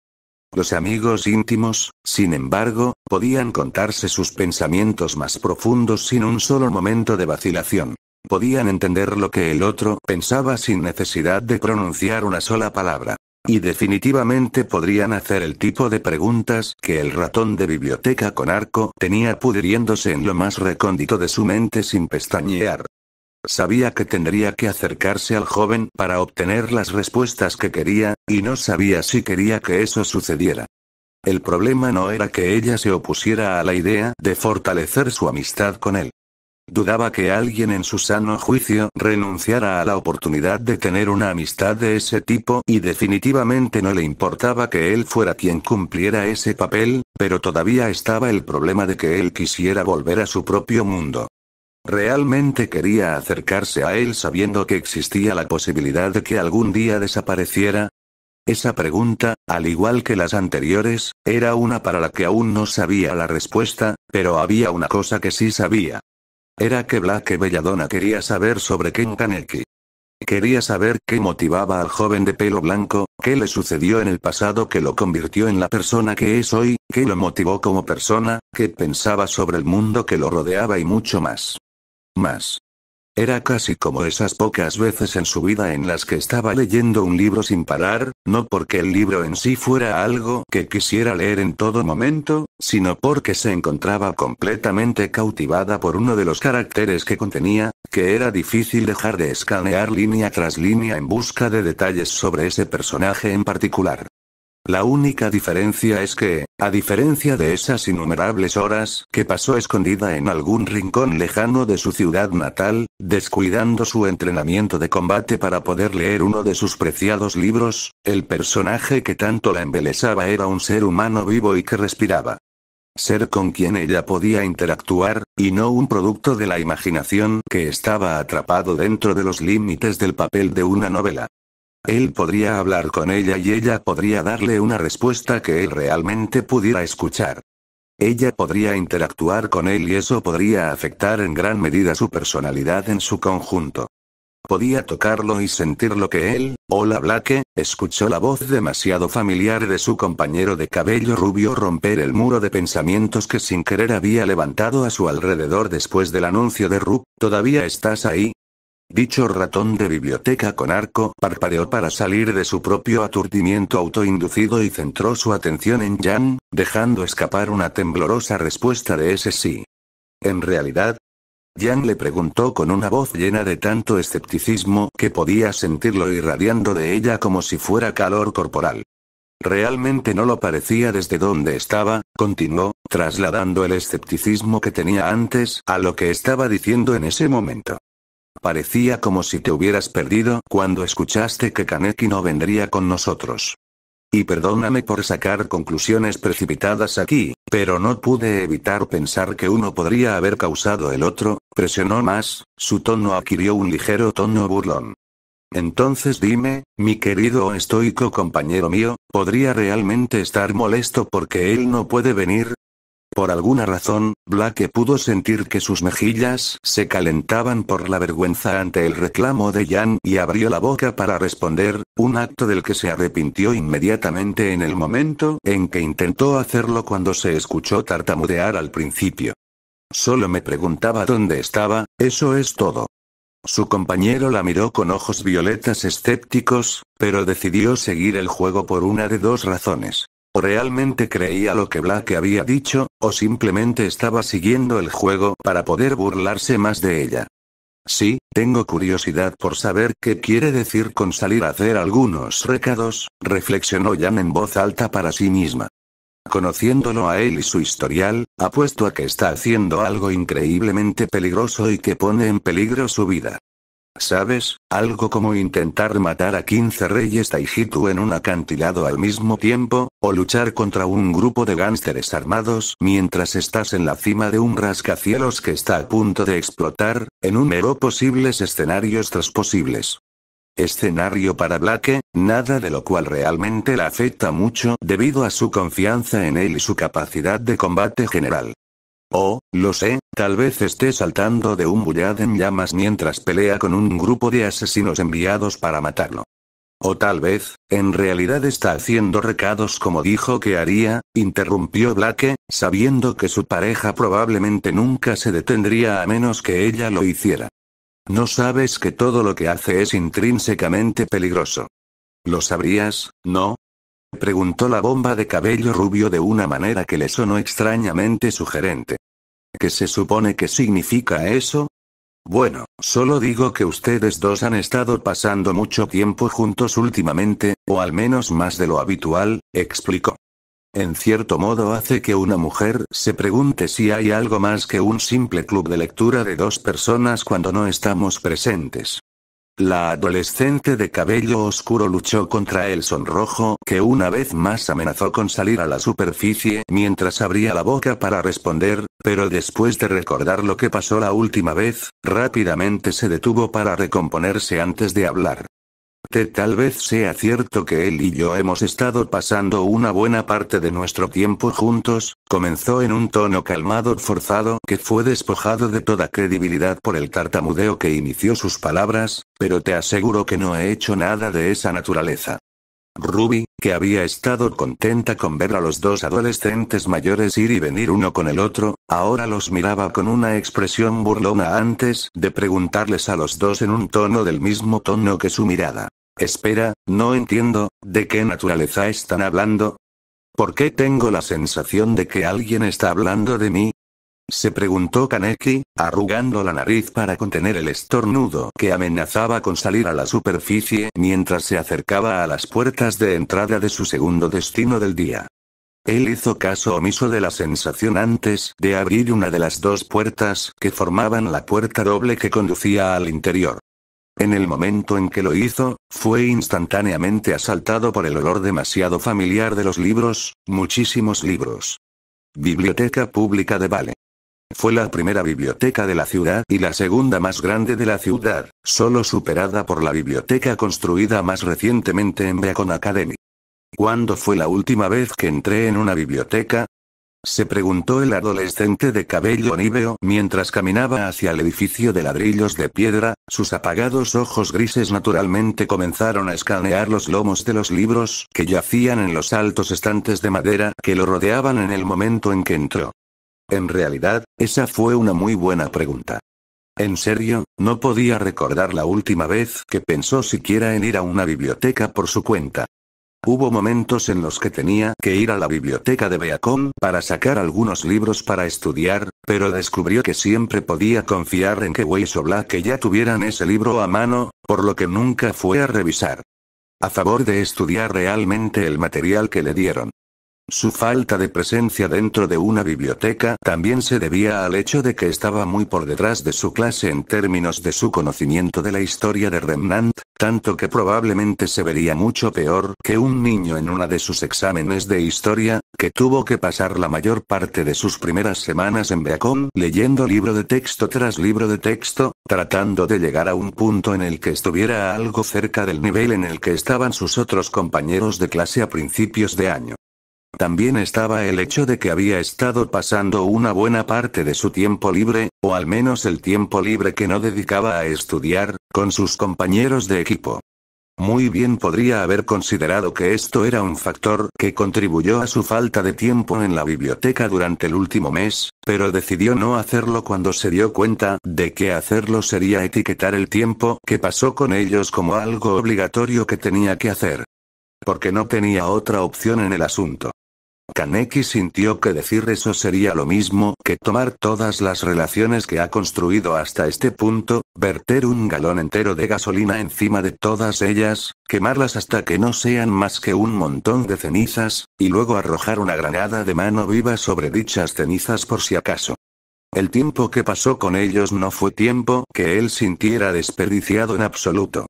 Los amigos íntimos, sin embargo, podían contarse sus pensamientos más profundos sin un solo momento de vacilación. Podían entender lo que el otro pensaba sin necesidad de pronunciar una sola palabra. Y definitivamente podrían hacer el tipo de preguntas que el ratón de biblioteca con arco tenía pudriéndose en lo más recóndito de su mente sin pestañear. Sabía que tendría que acercarse al joven para obtener las respuestas que quería, y no sabía si quería que eso sucediera. El problema no era que ella se opusiera a la idea de fortalecer su amistad con él. Dudaba que alguien en su sano juicio renunciara a la oportunidad de tener una amistad de ese tipo y definitivamente no le importaba que él fuera quien cumpliera ese papel, pero todavía estaba el problema de que él quisiera volver a su propio mundo. Realmente quería acercarse a él sabiendo que existía la posibilidad de que algún día desapareciera. Esa pregunta, al igual que las anteriores, era una para la que aún no sabía la respuesta, pero había una cosa que sí sabía. Era que Blake Belladonna quería saber sobre Ken Kaneki. Quería saber qué motivaba al joven de pelo blanco, qué le sucedió en el pasado que lo convirtió en la persona que es hoy, qué lo motivó como persona, qué pensaba sobre el mundo que lo rodeaba y mucho más. Más. Era casi como esas pocas veces en su vida en las que estaba leyendo un libro sin parar, no porque el libro en sí fuera algo que quisiera leer en todo momento, sino porque se encontraba completamente cautivada por uno de los caracteres que contenía, que era difícil dejar de escanear línea tras línea en busca de detalles sobre ese personaje en particular. La única diferencia es que, a diferencia de esas innumerables horas que pasó escondida en algún rincón lejano de su ciudad natal, descuidando su entrenamiento de combate para poder leer uno de sus preciados libros, el personaje que tanto la embelesaba era un ser humano vivo y que respiraba. Ser con quien ella podía interactuar, y no un producto de la imaginación que estaba atrapado dentro de los límites del papel de una novela. Él podría hablar con ella y ella podría darle una respuesta que él realmente pudiera escuchar. Ella podría interactuar con él y eso podría afectar en gran medida su personalidad en su conjunto. Podía tocarlo y sentir lo que él, hola Blake, escuchó la voz demasiado familiar de su compañero de cabello rubio romper el muro de pensamientos que sin querer había levantado a su alrededor después del anuncio de Rup. ¿Todavía estás ahí? Dicho ratón de biblioteca con arco parpadeó para salir de su propio aturdimiento autoinducido y centró su atención en Jan, dejando escapar una temblorosa respuesta de ese sí. ¿En realidad? Jan le preguntó con una voz llena de tanto escepticismo que podía sentirlo irradiando de ella como si fuera calor corporal. Realmente no lo parecía desde donde estaba, continuó, trasladando el escepticismo que tenía antes a lo que estaba diciendo en ese momento. Parecía como si te hubieras perdido cuando escuchaste que Kaneki no vendría con nosotros. Y perdóname por sacar conclusiones precipitadas aquí, pero no pude evitar pensar que uno podría haber causado el otro. Presionó más, su tono adquirió un ligero tono burlón. Entonces dime, mi querido estoico compañero mío, ¿podría realmente estar molesto porque él no puede venir? Por alguna razón, Blake pudo sentir que sus mejillas se calentaban por la vergüenza ante el reclamo de Jan y abrió la boca para responder, un acto del que se arrepintió inmediatamente en el momento en que intentó hacerlo cuando se escuchó tartamudear al principio. Solo me preguntaba dónde estaba, eso es todo. Su compañero la miró con ojos violetas escépticos, pero decidió seguir el juego por una de dos razones. O realmente creía lo que Blake había dicho, o simplemente estaba siguiendo el juego para poder burlarse más de ella. Sí, tengo curiosidad por saber qué quiere decir con salir a hacer algunos recados, reflexionó Jan en voz alta para sí misma. Conociéndolo a él y su historial, apuesto a que está haciendo algo increíblemente peligroso y que pone en peligro su vida. ¿Sabes? Algo como intentar matar a 15 reyes Taijutsu en un acantilado al mismo tiempo, o luchar contra un grupo de gánsteres armados mientras estás en la cima de un rascacielos que está a punto de explotar, en un mero posibles escenarios tras posibles. Escenario para Blake, nada de lo cual realmente la afecta mucho debido a su confianza en él y su capacidad de combate general. Oh, lo sé, tal vez esté saltando de un bullad en llamas mientras pelea con un grupo de asesinos enviados para matarlo. O tal vez, en realidad está haciendo recados como dijo que haría, interrumpió Blake, sabiendo que su pareja probablemente nunca se detendría a menos que ella lo hiciera. ¿No sabes que todo lo que hace es intrínsecamente peligroso? ¿Lo sabrías, no? Preguntó la bomba de cabello rubio de una manera que le sonó extrañamente sugerente. ¿Qué se supone que significa eso? Bueno, solo digo que ustedes dos han estado pasando mucho tiempo juntos últimamente, o al menos más de lo habitual, explicó. En cierto modo hace que una mujer se pregunte si hay algo más que un simple club de lectura de dos personas cuando no estamos presentes. La adolescente de cabello oscuro luchó contra el sonrojo que una vez más amenazó con salir a la superficie mientras abría la boca para responder, pero después de recordar lo que pasó la última vez, rápidamente se detuvo para recomponerse antes de hablar. Tal vez sea cierto que él y yo hemos estado pasando una buena parte de nuestro tiempo juntos, comenzó en un tono calmado forzado que fue despojado de toda credibilidad por el tartamudeo que inició sus palabras, pero te aseguro que no he hecho nada de esa naturaleza. Ruby, que había estado contenta con ver a los dos adolescentes mayores ir y venir uno con el otro, ahora los miraba con una expresión burlona antes de preguntarles a los dos en un tono del mismo tono que su mirada. Espera, no entiendo, ¿de qué naturaleza están hablando? ¿Por qué tengo la sensación de que alguien está hablando de mí? Se preguntó Kaneki, arrugando la nariz para contener el estornudo que amenazaba con salir a la superficie mientras se acercaba a las puertas de entrada de su segundo destino del día. Él hizo caso omiso de la sensación antes de abrir una de las dos puertas que formaban la puerta doble que conducía al interior. En el momento en que lo hizo, fue instantáneamente asaltado por el olor demasiado familiar de los libros, muchísimos libros. Biblioteca Pública de Vale. Fue la primera biblioteca de la ciudad y la segunda más grande de la ciudad, solo superada por la biblioteca construida más recientemente en Beacon Academy. ¿Cuándo fue la última vez que entré en una biblioteca? Se preguntó el adolescente de cabello níveo mientras caminaba hacia el edificio de ladrillos de piedra. Sus apagados ojos grises naturalmente comenzaron a escanear los lomos de los libros que yacían en los altos estantes de madera que lo rodeaban en el momento en que entró. En realidad, esa fue una muy buena pregunta. En serio, no podía recordar la última vez que pensó siquiera en ir a una biblioteca por su cuenta. Hubo momentos en los que tenía que ir a la biblioteca de Beacon para sacar algunos libros para estudiar, pero descubrió que siempre podía confiar en que Weiss o Black ya tuvieran ese libro a mano, por lo que nunca fue a revisar. A favor de estudiar realmente el material que le dieron. Su falta de presencia dentro de una biblioteca también se debía al hecho de que estaba muy por detrás de su clase en términos de su conocimiento de la historia de Remnant, tanto que probablemente se vería mucho peor que un niño en una de sus exámenes de historia, que tuvo que pasar la mayor parte de sus primeras semanas en Beacon leyendo libro de texto tras libro de texto, tratando de llegar a un punto en el que estuviera algo cerca del nivel en el que estaban sus otros compañeros de clase a principios de año. También estaba el hecho de que había estado pasando una buena parte de su tiempo libre, o al menos el tiempo libre que no dedicaba a estudiar, con sus compañeros de equipo. Muy bien podría haber considerado que esto era un factor que contribuyó a su falta de tiempo en la biblioteca durante el último mes, pero decidió no hacerlo cuando se dio cuenta de que hacerlo sería etiquetar el tiempo que pasó con ellos como algo obligatorio que tenía que hacer. Porque no tenía otra opción en el asunto. Kaneki sintió que decir eso sería lo mismo que tomar todas las relaciones que ha construido hasta este punto, verter un galón entero de gasolina encima de todas ellas, quemarlas hasta que no sean más que un montón de cenizas, y luego arrojar una granada de mano viva sobre dichas cenizas por si acaso. El tiempo que pasó con ellos no fue tiempo que él sintiera desperdiciado en absoluto.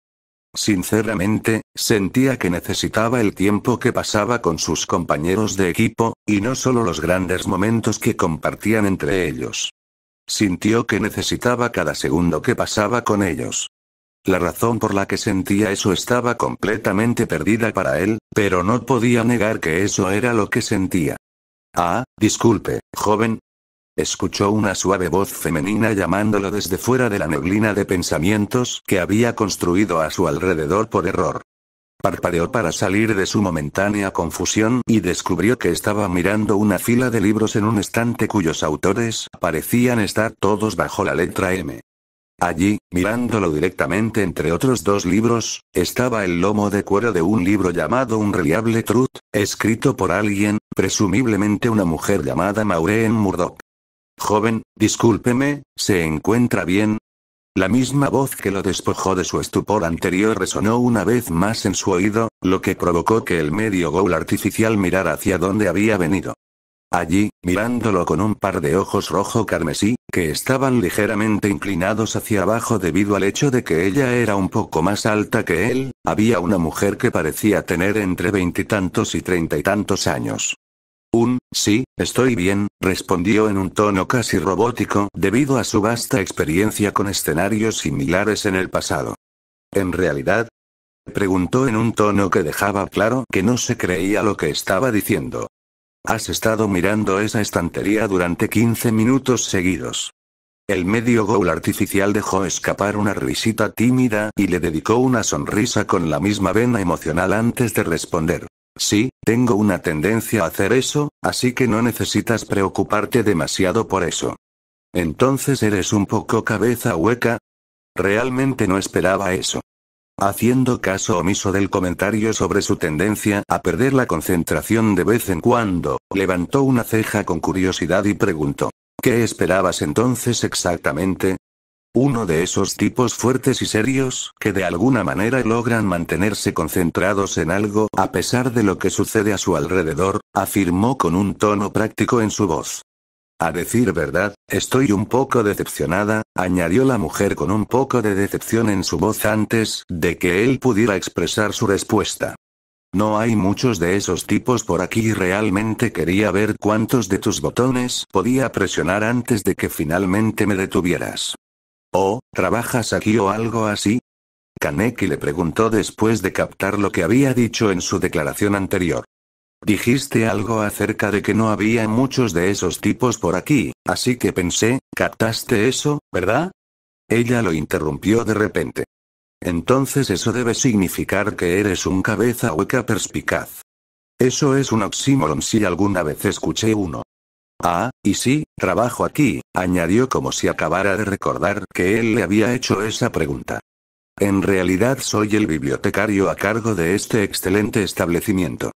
Sinceramente, sentía que necesitaba el tiempo que pasaba con sus compañeros de equipo, y no solo los grandes momentos que compartían entre ellos. Sintió que necesitaba cada segundo que pasaba con ellos. La razón por la que sentía eso estaba completamente perdida para él, pero no podía negar que eso era lo que sentía. Ah, disculpe, joven. Escuchó una suave voz femenina llamándolo desde fuera de la neblina de pensamientos que había construido a su alrededor por error. Parpadeó para salir de su momentánea confusión y descubrió que estaba mirando una fila de libros en un estante cuyos autores parecían estar todos bajo la letra M. Allí, mirándolo directamente entre otros dos libros, estaba el lomo de cuero de un libro llamado Unreliable Truth, escrito por alguien, presumiblemente una mujer llamada Maureen Murdoch. Joven, discúlpeme, ¿se encuentra bien? La misma voz que lo despojó de su estupor anterior resonó una vez más en su oído, lo que provocó que el medio ghoul artificial mirara hacia donde había venido. Allí, mirándolo con un par de ojos rojo carmesí, que estaban ligeramente inclinados hacia abajo debido al hecho de que ella era un poco más alta que él, había una mujer que parecía tener entre 20 y tantos y 30 y tantos años. Sí, estoy bien, respondió en un tono casi robótico debido a su vasta experiencia con escenarios similares en el pasado. ¿En realidad? Preguntó en un tono que dejaba claro que no se creía lo que estaba diciendo. Has estado mirando esa estantería durante 15 minutos seguidos. El medio ghoul artificial dejó escapar una risita tímida y le dedicó una sonrisa con la misma vena emocional antes de responder. Sí, tengo una tendencia a hacer eso, así que no necesitas preocuparte demasiado por eso. Entonces eres un poco cabeza hueca. Realmente no esperaba eso. Haciendo caso omiso del comentario sobre su tendencia a perder la concentración de vez en cuando, levantó una ceja con curiosidad y preguntó. ¿Qué esperabas entonces exactamente? Uno de esos tipos fuertes y serios, que de alguna manera logran mantenerse concentrados en algo a pesar de lo que sucede a su alrededor, afirmó con un tono práctico en su voz. A decir verdad, estoy un poco decepcionada, añadió la mujer con un poco de decepción en su voz antes de que él pudiera expresar su respuesta. No hay muchos de esos tipos por aquí y realmente quería ver cuántos de tus botones podía presionar antes de que finalmente me detuvieras. ¿Oh, trabajas aquí o algo así? Kaneki le preguntó después de captar lo que había dicho en su declaración anterior. Dijiste algo acerca de que no había muchos de esos tipos por aquí, así que pensé, ¿captaste eso, verdad? Ella lo interrumpió de repente. Entonces eso debe significar que eres un cabeza hueca perspicaz. Eso es un oxímoron si alguna vez escuché uno. Ah, y sí, trabajo aquí, añadió como si acabara de recordar que él le había hecho esa pregunta. En realidad soy el bibliotecario a cargo de este excelente establecimiento.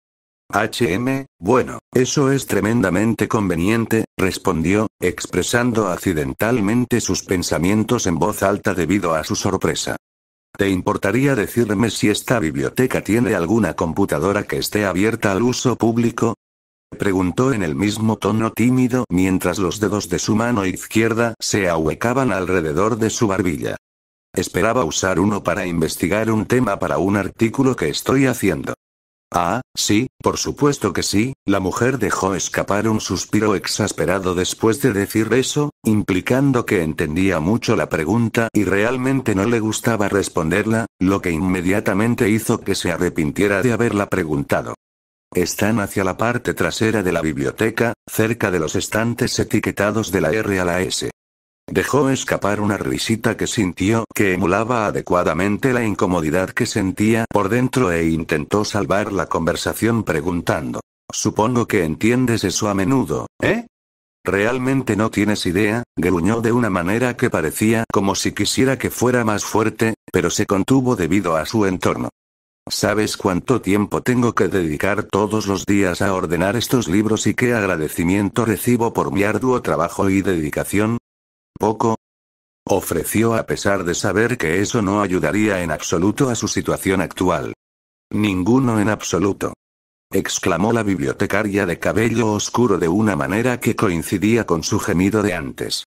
Bueno, eso es tremendamente conveniente, respondió, expresando accidentalmente sus pensamientos en voz alta debido a su sorpresa. ¿Te importaría decirme si esta biblioteca tiene alguna computadora que esté abierta al uso público? Preguntó en el mismo tono tímido mientras los dedos de su mano izquierda se ahuecaban alrededor de su barbilla. Esperaba usar uno para investigar un tema para un artículo que estoy haciendo. Ah, sí, por supuesto que sí, la mujer dejó escapar un suspiro exasperado después de decir eso, implicando que entendía mucho la pregunta y realmente no le gustaba responderla, lo que inmediatamente hizo que se arrepintiera de haberla preguntado. Están hacia la parte trasera de la biblioteca, cerca de los estantes etiquetados de la R a la S. Dejó escapar una risita que sintió que emulaba adecuadamente la incomodidad que sentía por dentro e intentó salvar la conversación preguntando. Supongo que entiendes eso a menudo, ¿eh? Realmente no tienes idea, gruñó de una manera que parecía como si quisiera que fuera más fuerte, pero se contuvo debido a su entorno. ¿Sabes cuánto tiempo tengo que dedicar todos los días a ordenar estos libros y qué agradecimiento recibo por mi arduo trabajo y dedicación? ¿Poco? Ofreció a pesar de saber que eso no ayudaría en absoluto a su situación actual. Ninguno en absoluto. Exclamó la bibliotecaria de cabello oscuro de una manera que coincidía con su gemido de antes.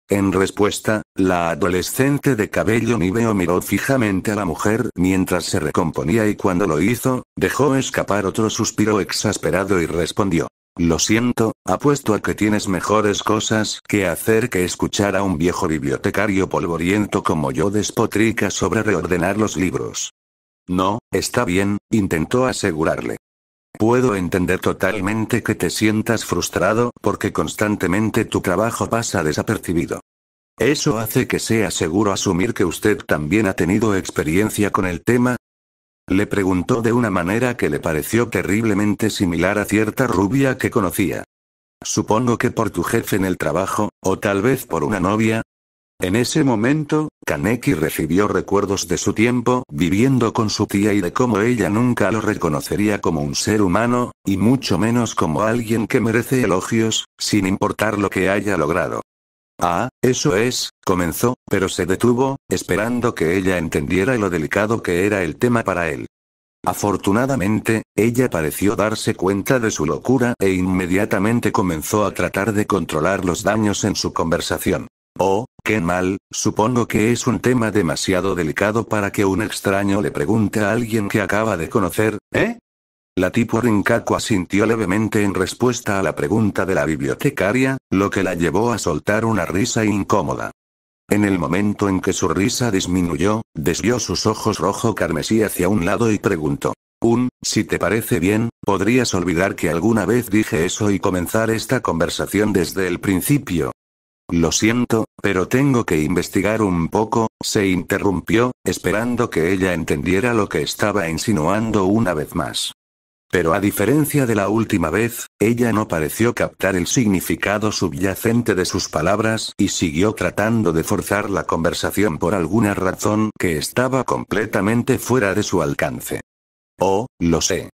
En respuesta, la adolescente de cabello níveo miró fijamente a la mujer mientras se recomponía y cuando lo hizo, dejó escapar otro suspiro exasperado y respondió. Lo siento, apuesto a que tienes mejores cosas que hacer que escuchar a un viejo bibliotecario polvoriento como yo despotrica sobre reordenar los libros. No, está bien, intentó asegurarle. Puedo entender totalmente que te sientas frustrado porque constantemente tu trabajo pasa desapercibido. ¿Eso hace que sea seguro asumir que usted también ha tenido experiencia con el tema? Le preguntó de una manera que le pareció terriblemente similar a cierta rubia que conocía. Supongo que por tu jefe en el trabajo, o tal vez por una novia. En ese momento, Kaneki recibió recuerdos de su tiempo viviendo con su tía y de cómo ella nunca lo reconocería como un ser humano, y mucho menos como alguien que merece elogios, sin importar lo que haya logrado. Ah, eso es, comenzó, pero se detuvo, esperando que ella entendiera lo delicado que era el tema para él. Afortunadamente, ella pareció darse cuenta de su locura e inmediatamente comenzó a tratar de controlar los daños en su conversación. Oh, qué mal, supongo que es un tema demasiado delicado para que un extraño le pregunte a alguien que acaba de conocer, ¿eh? La tipo Rinkaku asintió levemente en respuesta a la pregunta de la bibliotecaria, lo que la llevó a soltar una risa incómoda. En el momento en que su risa disminuyó, desvió sus ojos rojo carmesí hacia un lado y preguntó. Si te parece bien, ¿podrías olvidar que alguna vez dije eso y comenzar esta conversación desde el principio? Lo siento, pero tengo que investigar un poco, se interrumpió, esperando que ella entendiera lo que estaba insinuando una vez más. Pero a diferencia de la última vez, ella no pareció captar el significado subyacente de sus palabras y siguió tratando de forzar la conversación por alguna razón que estaba completamente fuera de su alcance. Oh, lo sé.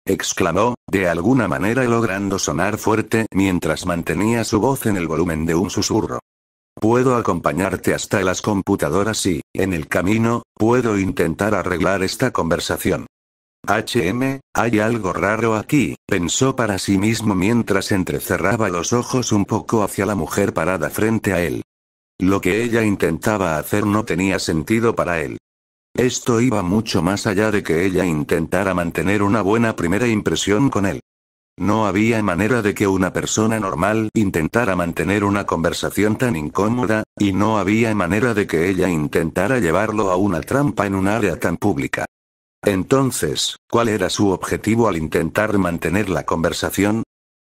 Exclamó, de alguna manera logrando sonar fuerte mientras mantenía su voz en el volumen de un susurro. Puedo acompañarte hasta las computadoras y, en el camino, puedo intentar arreglar esta conversación. Hay algo raro aquí, pensó para sí mismo mientras entrecerraba los ojos un poco hacia la mujer parada frente a él. Lo que ella intentaba hacer no tenía sentido para él. Esto iba mucho más allá de que ella intentara mantener una buena primera impresión con él. No había manera de que una persona normal intentara mantener una conversación tan incómoda, y no había manera de que ella intentara llevarlo a una trampa en un área tan pública. Entonces, ¿cuál era su objetivo al intentar mantener la conversación?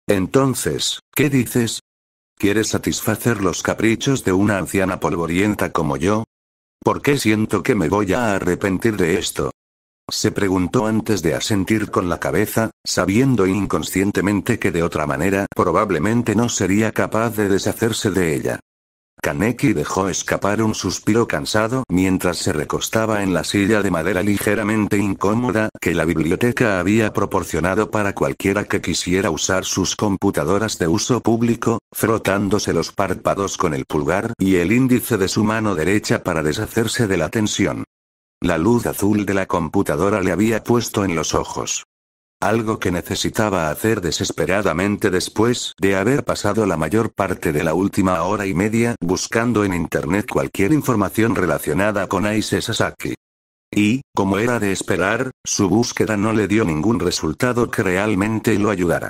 Entonces, ¿qué dices? ¿Quieres satisfacer los caprichos de una anciana polvorienta como yo? ¿Por qué siento que me voy a arrepentir de esto? Se preguntó antes de asentir con la cabeza, sabiendo inconscientemente que de otra manera probablemente no sería capaz de deshacerse de ella. Kaneki dejó escapar un suspiro cansado mientras se recostaba en la silla de madera ligeramente incómoda que la biblioteca había proporcionado para cualquiera que quisiera usar sus computadoras de uso público, frotándose los párpados con el pulgar y el índice de su mano derecha para deshacerse de la tensión. La luz azul de la computadora le había puesto en los ojos. Algo que necesitaba hacer desesperadamente después de haber pasado la mayor parte de la última hora y media buscando en internet cualquier información relacionada con Aise Sasaki. Y, como era de esperar, su búsqueda no le dio ningún resultado que realmente lo ayudara.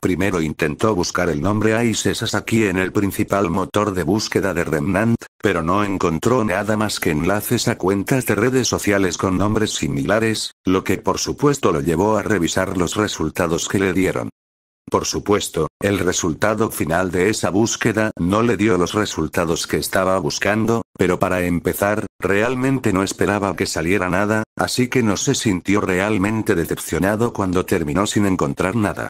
Primero intentó buscar el nombre Aise Sasaki en el principal motor de búsqueda de Remnant, pero no encontró nada más que enlaces a cuentas de redes sociales con nombres similares, lo que por supuesto lo llevó a revisar los resultados que le dieron. Por supuesto, el resultado final de esa búsqueda no le dio los resultados que estaba buscando, pero para empezar, realmente no esperaba que saliera nada, así que no se sintió realmente decepcionado cuando terminó sin encontrar nada.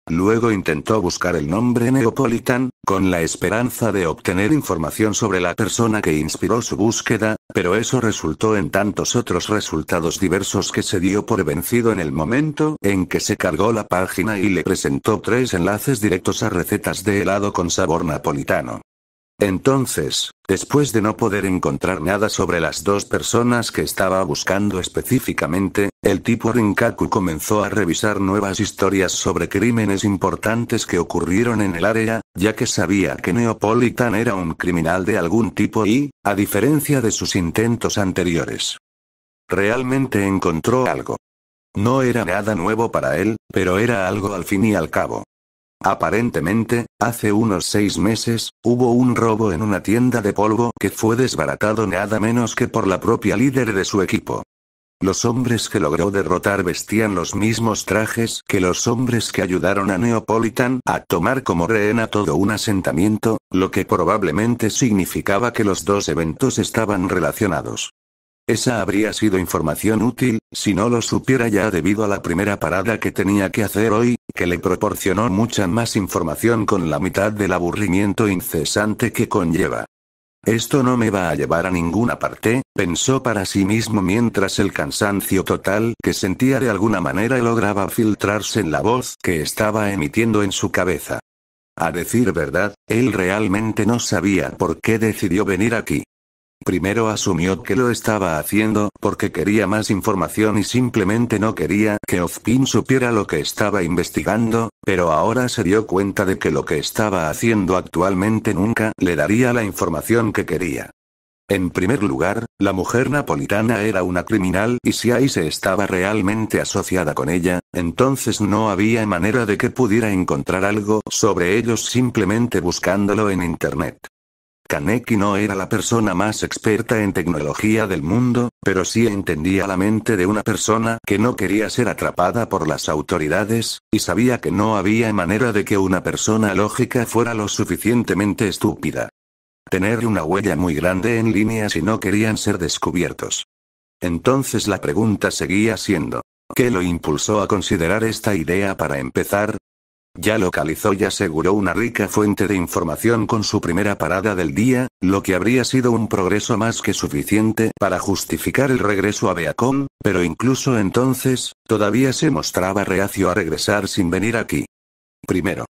Luego intentó buscar el nombre Neopolitan, con la esperanza de obtener información sobre la persona que inspiró su búsqueda, pero eso resultó en tantos otros resultados diversos que se dio por vencido en el momento en que se cargó la página y le presentó 3 enlaces directos a recetas de helado con sabor napolitano. Entonces, después de no poder encontrar nada sobre las 2 personas que estaba buscando específicamente, el tipo Rinkaku comenzó a revisar nuevas historias sobre crímenes importantes que ocurrieron en el área, ya que sabía que Neopolitan era un criminal de algún tipo y, a diferencia de sus intentos anteriores, realmente encontró algo. No era nada nuevo para él, pero era algo al fin y al cabo. Aparentemente, hace unos 6 meses, hubo un robo en una tienda de polvo que fue desbaratado nada menos que por la propia líder de su equipo. Los hombres que logró derrotar vestían los mismos trajes que los hombres que ayudaron a Neopolitan a tomar como rehén a todo un asentamiento, lo que probablemente significaba que los 2 eventos estaban relacionados. Esa habría sido información útil, si no lo supiera ya debido a la primera parada que tenía que hacer hoy, que le proporcionó mucha más información con la mitad del aburrimiento incesante que conlleva. Esto no me va a llevar a ninguna parte, pensó para sí mismo mientras el cansancio total que sentía de alguna manera lograba filtrarse en la voz que estaba emitiendo en su cabeza. A decir verdad, él realmente no sabía por qué decidió venir aquí. Primero asumió que lo estaba haciendo porque quería más información y simplemente no quería que Ozpin supiera lo que estaba investigando, pero ahora se dio cuenta de que lo que estaba haciendo actualmente nunca le daría la información que quería. En primer lugar, la mujer napolitana era una criminal y si Aise estaba realmente asociada con ella, entonces no había manera de que pudiera encontrar algo sobre ellos simplemente buscándolo en internet. Kaneki no era la persona más experta en tecnología del mundo, pero sí entendía la mente de una persona que no quería ser atrapada por las autoridades, y sabía que no había manera de que una persona lógica fuera lo suficientemente estúpida. Tener una huella muy grande en línea si no querían ser descubiertos. Entonces la pregunta seguía siendo, ¿qué lo impulsó a considerar esta idea para empezar? Ya localizó y aseguró una rica fuente de información con su primera parada del día, lo que habría sido un progreso más que suficiente para justificar el regreso a Beacon, pero incluso entonces, todavía se mostraba reacio a regresar sin venir aquí. Primero,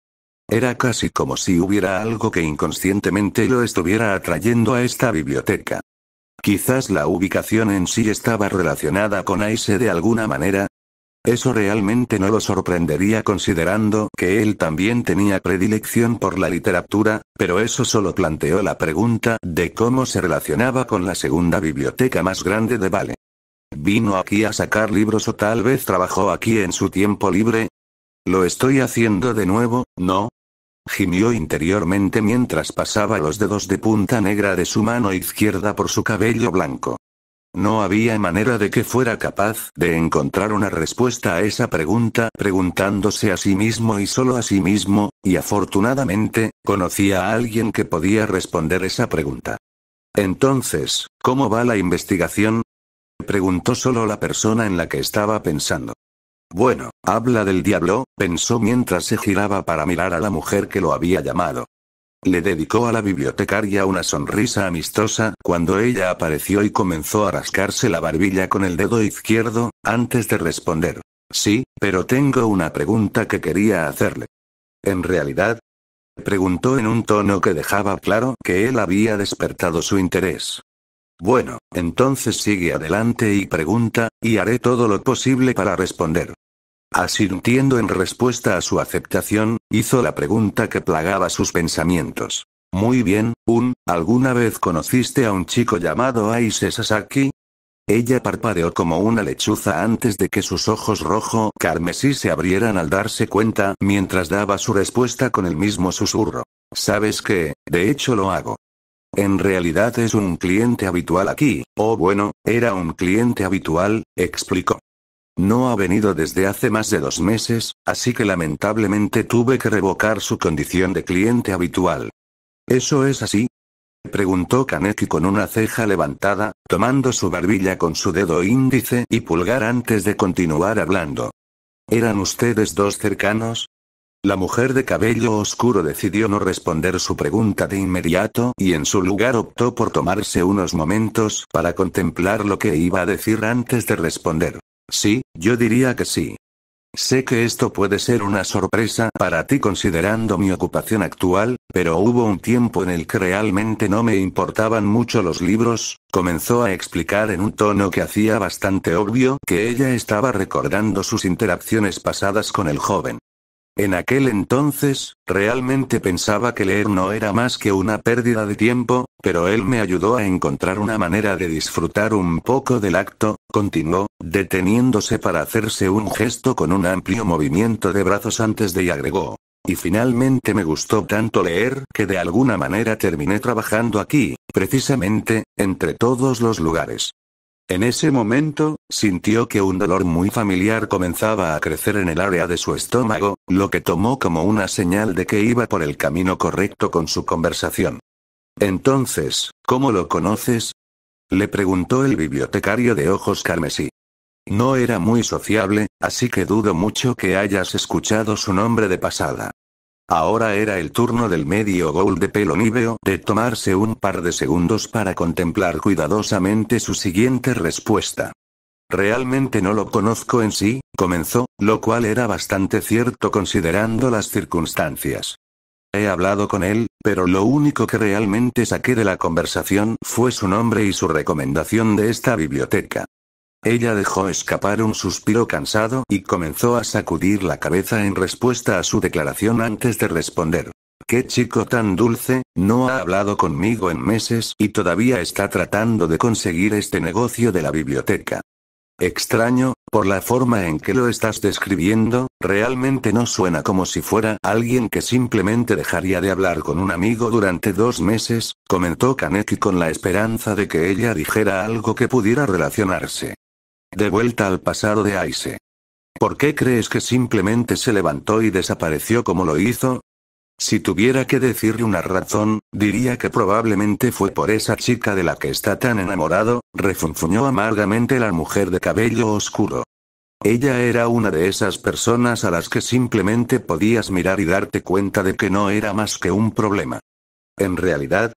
era casi como si hubiera algo que inconscientemente lo estuviera atrayendo a esta biblioteca. Quizás la ubicación en sí estaba relacionada con Aise de alguna manera. Eso realmente no lo sorprendería considerando que él también tenía predilección por la literatura, pero eso solo planteó la pregunta de cómo se relacionaba con la segunda biblioteca más grande de Vale. ¿Vino aquí a sacar libros o tal vez trabajó aquí en su tiempo libre? Lo estoy haciendo de nuevo, ¿no? Gimió interiormente mientras pasaba los dedos de punta negra de su mano izquierda por su cabello blanco. No había manera de que fuera capaz de encontrar una respuesta a esa pregunta, preguntándose a sí mismo y solo a sí mismo, y afortunadamente, conocía a alguien que podía responder esa pregunta. Entonces, ¿cómo va la investigación? Preguntó solo la persona en la que estaba pensando. Bueno, habla del diablo, pensó mientras se giraba para mirar a la mujer que lo había llamado. Le dedicó a la bibliotecaria una sonrisa amistosa cuando ella apareció y comenzó a rascarse la barbilla con el dedo izquierdo, antes de responder. Sí, pero tengo una pregunta que quería hacerle. ¿En realidad? Preguntó en un tono que dejaba claro que él había despertado su interés. Bueno, entonces sigue adelante y pregunta, y haré todo lo posible para responder. Asintiendo en respuesta a su aceptación, hizo la pregunta que plagaba sus pensamientos. Muy bien, ¿alguna vez conociste a un chico llamado Aise Sasaki? Ella parpadeó como una lechuza antes de que sus ojos rojo carmesí se abrieran al darse cuenta mientras daba su respuesta con el mismo susurro. ¿Sabes qué? De hecho lo hago. En realidad es un cliente habitual aquí, o bueno, era un cliente habitual, explicó. No ha venido desde hace más de 2 meses, así que lamentablemente tuve que revocar su condición de cliente habitual. ¿Eso es así? Preguntó Kaneki con una ceja levantada, tomando su barbilla con su dedo índice y pulgar antes de continuar hablando. ¿Eran ustedes dos cercanos? La mujer de cabello oscuro decidió no responder su pregunta de inmediato y en su lugar optó por tomarse unos momentos para contemplar lo que iba a decir antes de responder. Sí, yo diría que sí. Sé que esto puede ser una sorpresa para ti considerando mi ocupación actual, pero hubo un tiempo en el que realmente no me importaban mucho los libros, comenzó a explicar en un tono que hacía bastante obvio que ella estaba recordando sus interacciones pasadas con el joven. En aquel entonces, realmente pensaba que leer no era más que una pérdida de tiempo, pero él me ayudó a encontrar una manera de disfrutar un poco del acto, continuó, deteniéndose para hacerse un gesto con un amplio movimiento de brazos antes de y agregó. Y finalmente me gustó tanto leer que de alguna manera terminé trabajando aquí, precisamente, entre todos los lugares. En ese momento, sintió que un dolor muy familiar comenzaba a crecer en el área de su estómago, lo que tomó como una señal de que iba por el camino correcto con su conversación. Entonces, ¿cómo lo conoces? Le preguntó el bibliotecario de ojos carmesí. No era muy sociable, así que dudo mucho que hayas escuchado su nombre de pasada. Ahora era el turno del medio ghoul de pelo níveo de tomarse un par de segundos para contemplar cuidadosamente su siguiente respuesta. Realmente no lo conozco en sí, comenzó, lo cual era bastante cierto considerando las circunstancias. He hablado con él, pero lo único que realmente saqué de la conversación fue su nombre y su recomendación de esta biblioteca. Ella dejó escapar un suspiro cansado y comenzó a sacudir la cabeza en respuesta a su declaración antes de responder. «Qué chico tan dulce, no ha hablado conmigo en meses y todavía está tratando de conseguir este negocio de la biblioteca. Extraño, por la forma en que lo estás describiendo, realmente no suena como si fuera alguien que simplemente dejaría de hablar con un amigo durante 2 meses», comentó Kaneki con la esperanza de que ella dijera algo que pudiera relacionarse. De vuelta al pasado de Aise. ¿Por qué crees que simplemente se levantó y desapareció como lo hizo? Si tuviera que decirle una razón, diría que probablemente fue por esa chica de la que está tan enamorado, refunfuñó amargamente la mujer de cabello oscuro. Ella era una de esas personas a las que simplemente podías mirar y darte cuenta de que no era más que un problema. ¿En realidad?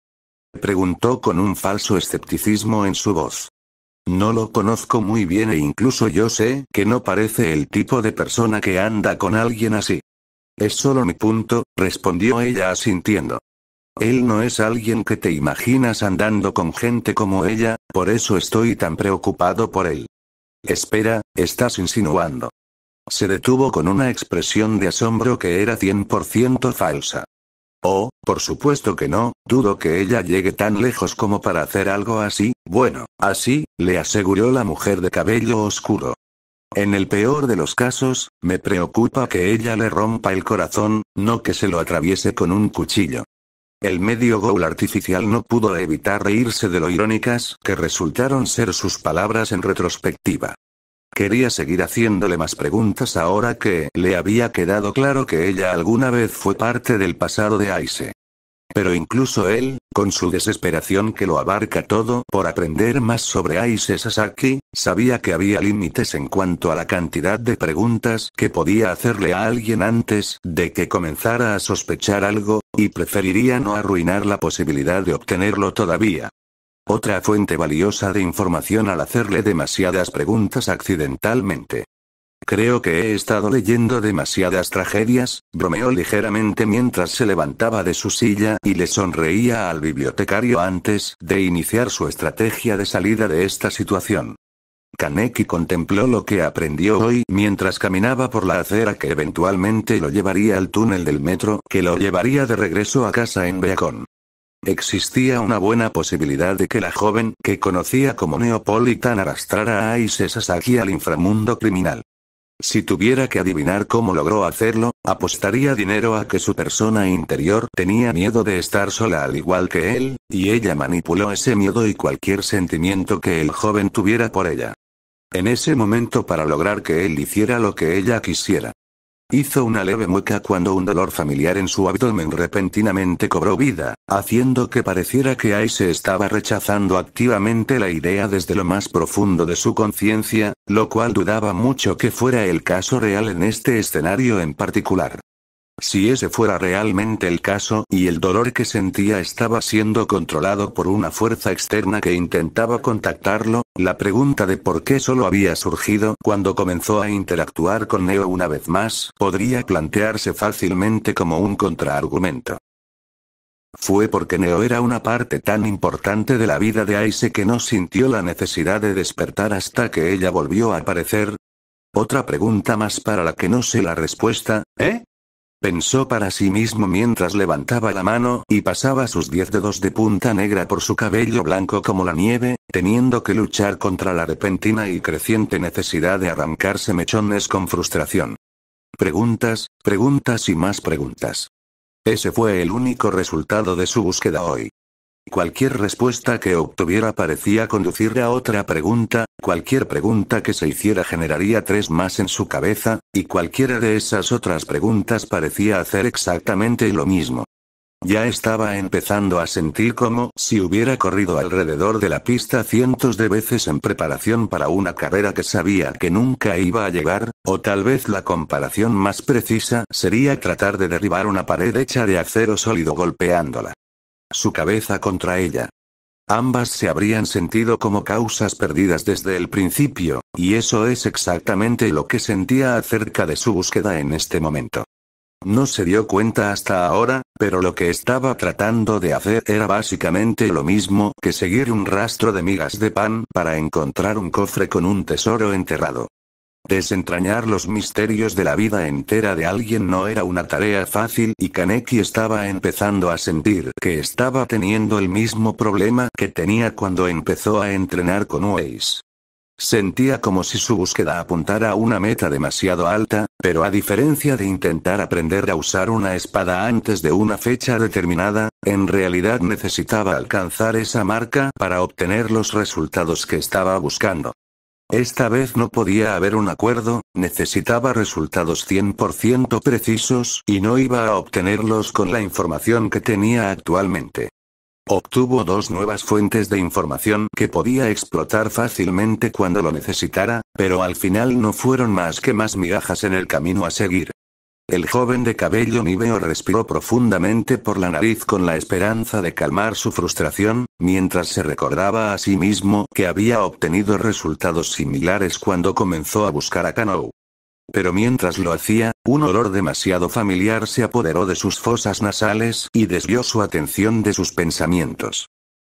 Preguntó con un falso escepticismo en su voz. No lo conozco muy bien e incluso yo sé que no parece el tipo de persona que anda con alguien así. Es solo mi punto, respondió ella asintiendo. Él no es alguien que te imaginas andando con gente como ella, por eso estoy tan preocupado por él. Espera, ¿estás insinuando? Se detuvo con una expresión de asombro que era 100% falsa. Oh, por supuesto que no, dudo que ella llegue tan lejos como para hacer algo así, bueno, así, le aseguró la mujer de cabello oscuro. En el peor de los casos, me preocupa que ella le rompa el corazón, no que se lo atraviese con un cuchillo. El medio ghoul artificial no pudo evitar reírse de lo irónicas que resultaron ser sus palabras en retrospectiva. Quería seguir haciéndole más preguntas ahora que le había quedado claro que ella alguna vez fue parte del pasado de Aise. Pero incluso él, con su desesperación que lo abarca todo por aprender más sobre Aise Sasaki, sabía que había límites en cuanto a la cantidad de preguntas que podía hacerle a alguien antes de que comenzara a sospechar algo, y preferiría no arruinar la posibilidad de obtenerlo todavía. Otra fuente valiosa de información al hacerle demasiadas preguntas accidentalmente. Creo que he estado leyendo demasiadas tragedias, bromeó ligeramente mientras se levantaba de su silla y le sonreía al bibliotecario antes de iniciar su estrategia de salida de esta situación. Kaneki contempló lo que aprendió hoy mientras caminaba por la acera que eventualmente lo llevaría al túnel del metro que lo llevaría de regreso a casa en Beacon. Existía una buena posibilidad de que la joven que conocía como Neopolitan arrastrara a Aise Sasaki al inframundo criminal. Si tuviera que adivinar cómo logró hacerlo, apostaría dinero a que su persona interior tenía miedo de estar sola al igual que él, y ella manipuló ese miedo y cualquier sentimiento que el joven tuviera por ella. En ese momento para lograr que él hiciera lo que ella quisiera. Hizo una leve mueca cuando un dolor familiar en su abdomen repentinamente cobró vida, haciendo que pareciera que Aise estaba rechazando activamente la idea desde lo más profundo de su conciencia, lo cual dudaba mucho que fuera el caso real en este escenario en particular. Si ese fuera realmente el caso y el dolor que sentía estaba siendo controlado por una fuerza externa que intentaba contactarlo, la pregunta de por qué solo había surgido cuando comenzó a interactuar con Neo una vez más podría plantearse fácilmente como un contraargumento. Fue porque Neo era una parte tan importante de la vida de Aise que no sintió la necesidad de despertar hasta que ella volvió a aparecer. Otra pregunta más para la que no sé la respuesta, ¿eh? Pensó para sí mismo mientras levantaba la mano y pasaba sus 10 dedos de punta negra por su cabello blanco como la nieve, teniendo que luchar contra la repentina y creciente necesidad de arrancarse mechones con frustración. Preguntas, preguntas y más preguntas. Ese fue el único resultado de su búsqueda hoy. Cualquier respuesta que obtuviera parecía conducirle a otra pregunta, cualquier pregunta que se hiciera generaría 3 más en su cabeza, y cualquiera de esas otras preguntas parecía hacer exactamente lo mismo. Ya estaba empezando a sentir como si hubiera corrido alrededor de la pista cientos de veces en preparación para una carrera que sabía que nunca iba a llegar, o tal vez la comparación más precisa sería tratar de derribar una pared hecha de acero sólido golpeándola. Su cabeza contra ella. Ambas se habrían sentido como causas perdidas desde el principio, y eso es exactamente lo que sentía acerca de su búsqueda en este momento. No se dio cuenta hasta ahora, pero lo que estaba tratando de hacer era básicamente lo mismo que seguir un rastro de migas de pan para encontrar un cofre con un tesoro enterrado. Desentrañar los misterios de la vida entera de alguien no era una tarea fácil y Kaneki estaba empezando a sentir que estaba teniendo el mismo problema que tenía cuando empezó a entrenar con Weiss. Sentía como si su búsqueda apuntara a una meta demasiado alta, pero a diferencia de intentar aprender a usar una espada antes de una fecha determinada, en realidad necesitaba alcanzar esa marca para obtener los resultados que estaba buscando. Esta vez no podía haber un acuerdo, necesitaba resultados 100% precisos y no iba a obtenerlos con la información que tenía actualmente. Obtuvo 2 nuevas fuentes de información que podía explotar fácilmente cuando lo necesitara, pero al final no fueron más que más migajas en el camino a seguir. El joven de cabello níveo respiró profundamente por la nariz con la esperanza de calmar su frustración, mientras se recordaba a sí mismo que había obtenido resultados similares cuando comenzó a buscar a Kanou. Pero mientras lo hacía, un olor demasiado familiar se apoderó de sus fosas nasales y desvió su atención de sus pensamientos.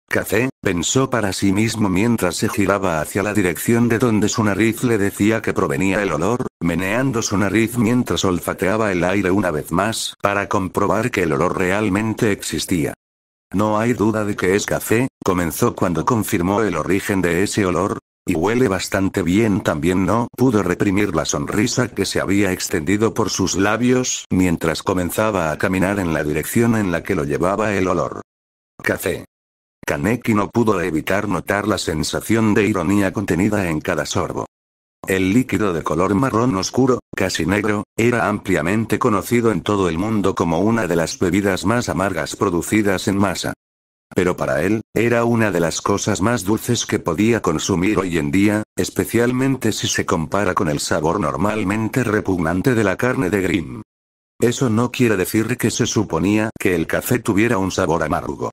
Café, pensó para sí mismo mientras se giraba hacia la dirección de donde su nariz le decía que provenía el olor, meneando su nariz mientras olfateaba el aire una vez más para comprobar que el olor realmente existía. No hay duda de que es café, comenzó cuando confirmó el origen de ese olor. Y huele bastante bien también. No pudo reprimir la sonrisa que se había extendido por sus labios mientras comenzaba a caminar en la dirección en la que lo llevaba el olor. Café. Kaneki no pudo evitar notar la sensación de ironía contenida en cada sorbo. El líquido de color marrón oscuro, casi negro, era ampliamente conocido en todo el mundo como una de las bebidas más amargas producidas en masa. Pero para él, era una de las cosas más dulces que podía consumir hoy en día, especialmente si se compara con el sabor normalmente repugnante de la carne de Grimm. Eso no quiere decir que se suponía que el café tuviera un sabor amargo.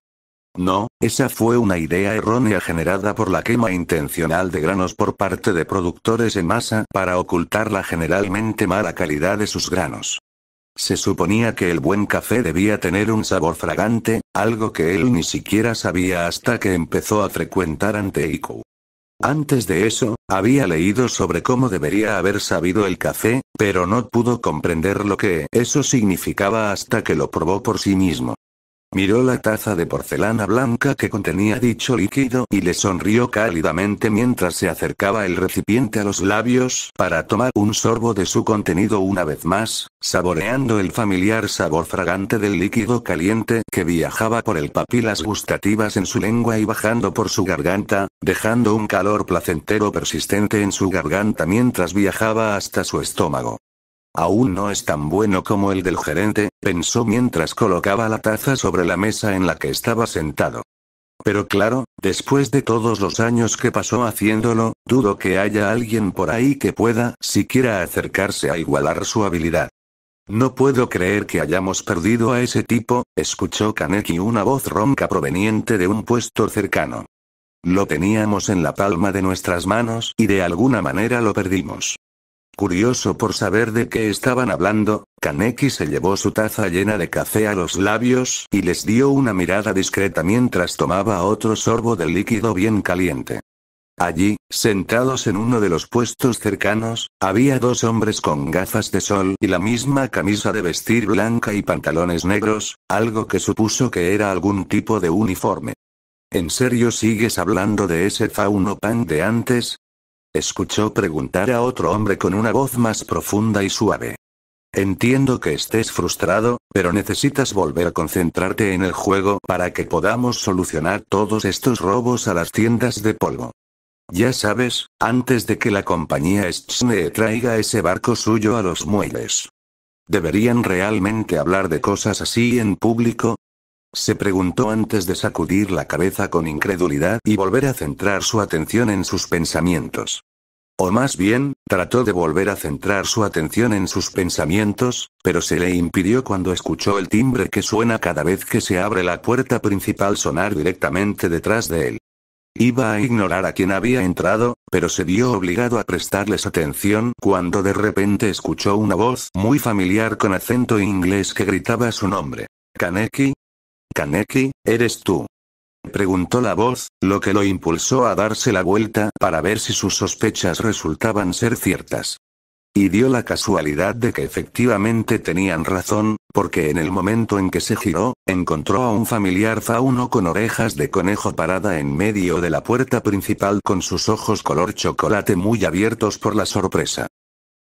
No, esa fue una idea errónea generada por la quema intencional de granos por parte de productores en masa para ocultar la generalmente mala calidad de sus granos. Se suponía que el buen café debía tener un sabor fragante, algo que él ni siquiera sabía hasta que empezó a frecuentar Anteikou. Antes de eso, había leído sobre cómo debería haber sabido el café, pero no pudo comprender lo que eso significaba hasta que lo probó por sí mismo. Miró la taza de porcelana blanca que contenía dicho líquido y le sonrió cálidamente mientras se acercaba el recipiente a los labios para tomar un sorbo de su contenido una vez más, saboreando el familiar sabor fragante del líquido caliente que viajaba por el papilas gustativas en su lengua y bajando por su garganta, dejando un calor placentero persistente en su garganta mientras viajaba hasta su estómago. Aún no es tan bueno como el del gerente, pensó mientras colocaba la taza sobre la mesa en la que estaba sentado. Pero claro, después de todos los años que pasó haciéndolo, dudo que haya alguien por ahí que pueda siquiera acercarse a igualar su habilidad. No puedo creer que hayamos perdido a ese tipo, escuchó Kaneki una voz ronca proveniente de un puesto cercano. Lo teníamos en la palma de nuestras manos y de alguna manera lo perdimos. Curioso por saber de qué estaban hablando, Kaneki se llevó su taza llena de café a los labios y les dio una mirada discreta mientras tomaba otro sorbo del líquido bien caliente. Allí, sentados en uno de los puestos cercanos, había dos hombres con gafas de sol y la misma camisa de vestir blanca y pantalones negros, algo que supuso que era algún tipo de uniforme. ¿En serio sigues hablando de ese Fauno Pan de antes? Escuchó preguntar a otro hombre con una voz más profunda y suave. Entiendo que estés frustrado, pero necesitas volver a concentrarte en el juego para que podamos solucionar todos estos robos a las tiendas de polvo. Ya sabes, antes de que la compañía Schne traiga ese barco suyo a los muelles. ¿Deberían realmente hablar de cosas así en público? Se preguntó antes de sacudir la cabeza con incredulidad y volver a centrar su atención en sus pensamientos. O más bien, trató de volver a centrar su atención en sus pensamientos, pero se le impidió cuando escuchó el timbre que suena cada vez que se abre la puerta principal sonar directamente detrás de él. Iba a ignorar a quien había entrado, pero se vio obligado a prestarles atención cuando de repente escuchó una voz muy familiar con acento inglés que gritaba su nombre. ¿Kaneki? ¿Kaneki, eres tú? Preguntó la voz, lo que lo impulsó a darse la vuelta para ver si sus sospechas resultaban ser ciertas. Y dio la casualidad de que efectivamente tenían razón, porque en el momento en que se giró, encontró a un familiar fauno con orejas de conejo parada en medio de la puerta principal con sus ojos color chocolate muy abiertos por la sorpresa.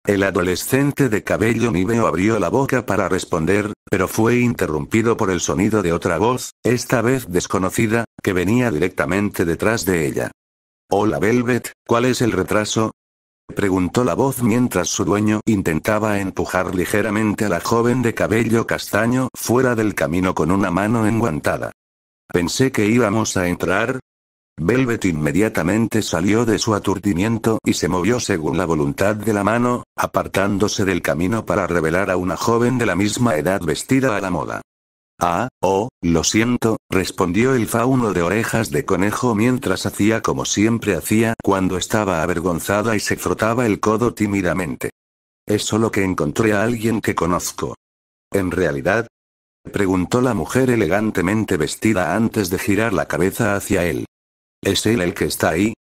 El adolescente de cabello níveo abrió la boca para responder, pero fue interrumpido por el sonido de otra voz, esta vez desconocida, que venía directamente detrás de ella. «Hola Velvet, ¿cuál es el retraso?», preguntó la voz mientras su dueño intentaba empujar ligeramente a la joven de cabello castaño fuera del camino con una mano enguantada. «Pensé que íbamos a entrar». Velvet inmediatamente salió de su aturdimiento y se movió según la voluntad de la mano, apartándose del camino para revelar a una joven de la misma edad vestida a la moda. Lo siento, respondió el fauno de orejas de conejo mientras hacía como siempre hacía cuando estaba avergonzada y se frotaba el codo tímidamente. Es solo que encontré a alguien que conozco. En realidad, Preguntó la mujer elegantemente vestida antes de girar la cabeza hacia él. ¿Es él el que está ahí?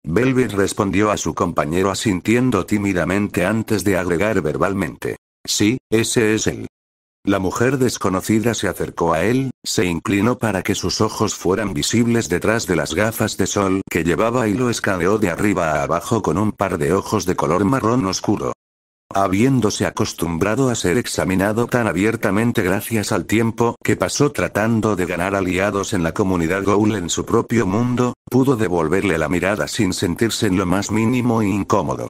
Velvet respondió a su compañero asintiendo tímidamente antes de agregar verbalmente. Sí, ese es él. La mujer desconocida se acercó a él, se inclinó para que sus ojos fueran visibles detrás de las gafas de sol que llevaba y lo escaneó de arriba a abajo con un par de ojos de color marrón oscuro. Habiéndose acostumbrado a ser examinado tan abiertamente gracias al tiempo que pasó tratando de ganar aliados en la comunidad Ghoul en su propio mundo, pudo devolverle la mirada sin sentirse en lo más mínimo incómodo.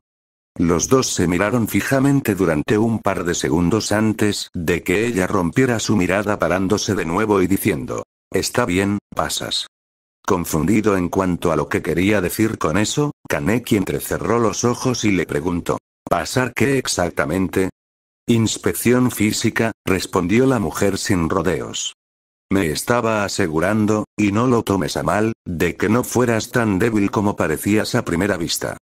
Los dos se miraron fijamente durante un par de segundos antes de que ella rompiera su mirada parándose de nuevo y diciendo: «Está bien, pasas». Confundido en cuanto a lo que quería decir con eso, Kaneki entrecerró los ojos y le preguntó: ¿pasar qué exactamente? Inspección física, respondió la mujer sin rodeos. Me estaba asegurando, y no lo tomes a mal, de que no fueras tan débil como parecías a primera vista.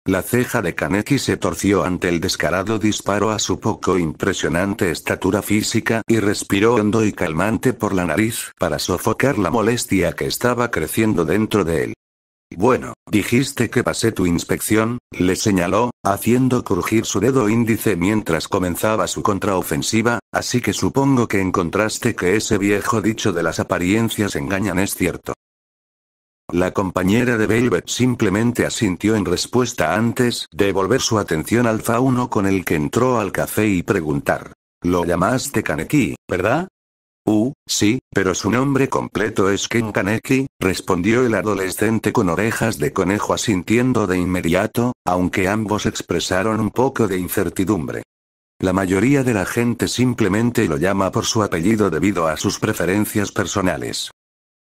La ceja de Kaneki se torció ante el descarado disparo a su poco impresionante estatura física y respiró hondo y calmante por la nariz para sofocar la molestia que estaba creciendo dentro de él. Bueno, dijiste que pasé tu inspección, le señaló, haciendo crujir su dedo índice mientras comenzaba su contraofensiva, así que supongo que encontraste que ese viejo dicho de las apariencias engañan es cierto. La compañera de Velvet simplemente asintió en respuesta antes de volver su atención al fauno con el que entró al café y preguntar. Lo llamaste Kaneki, ¿verdad? Sí, pero su nombre completo es Ken Kaneki, respondió el adolescente con orejas de conejo asintiendo de inmediato, aunque ambos expresaron un poco de incertidumbre. La mayoría de la gente simplemente lo llama por su apellido debido a sus preferencias personales.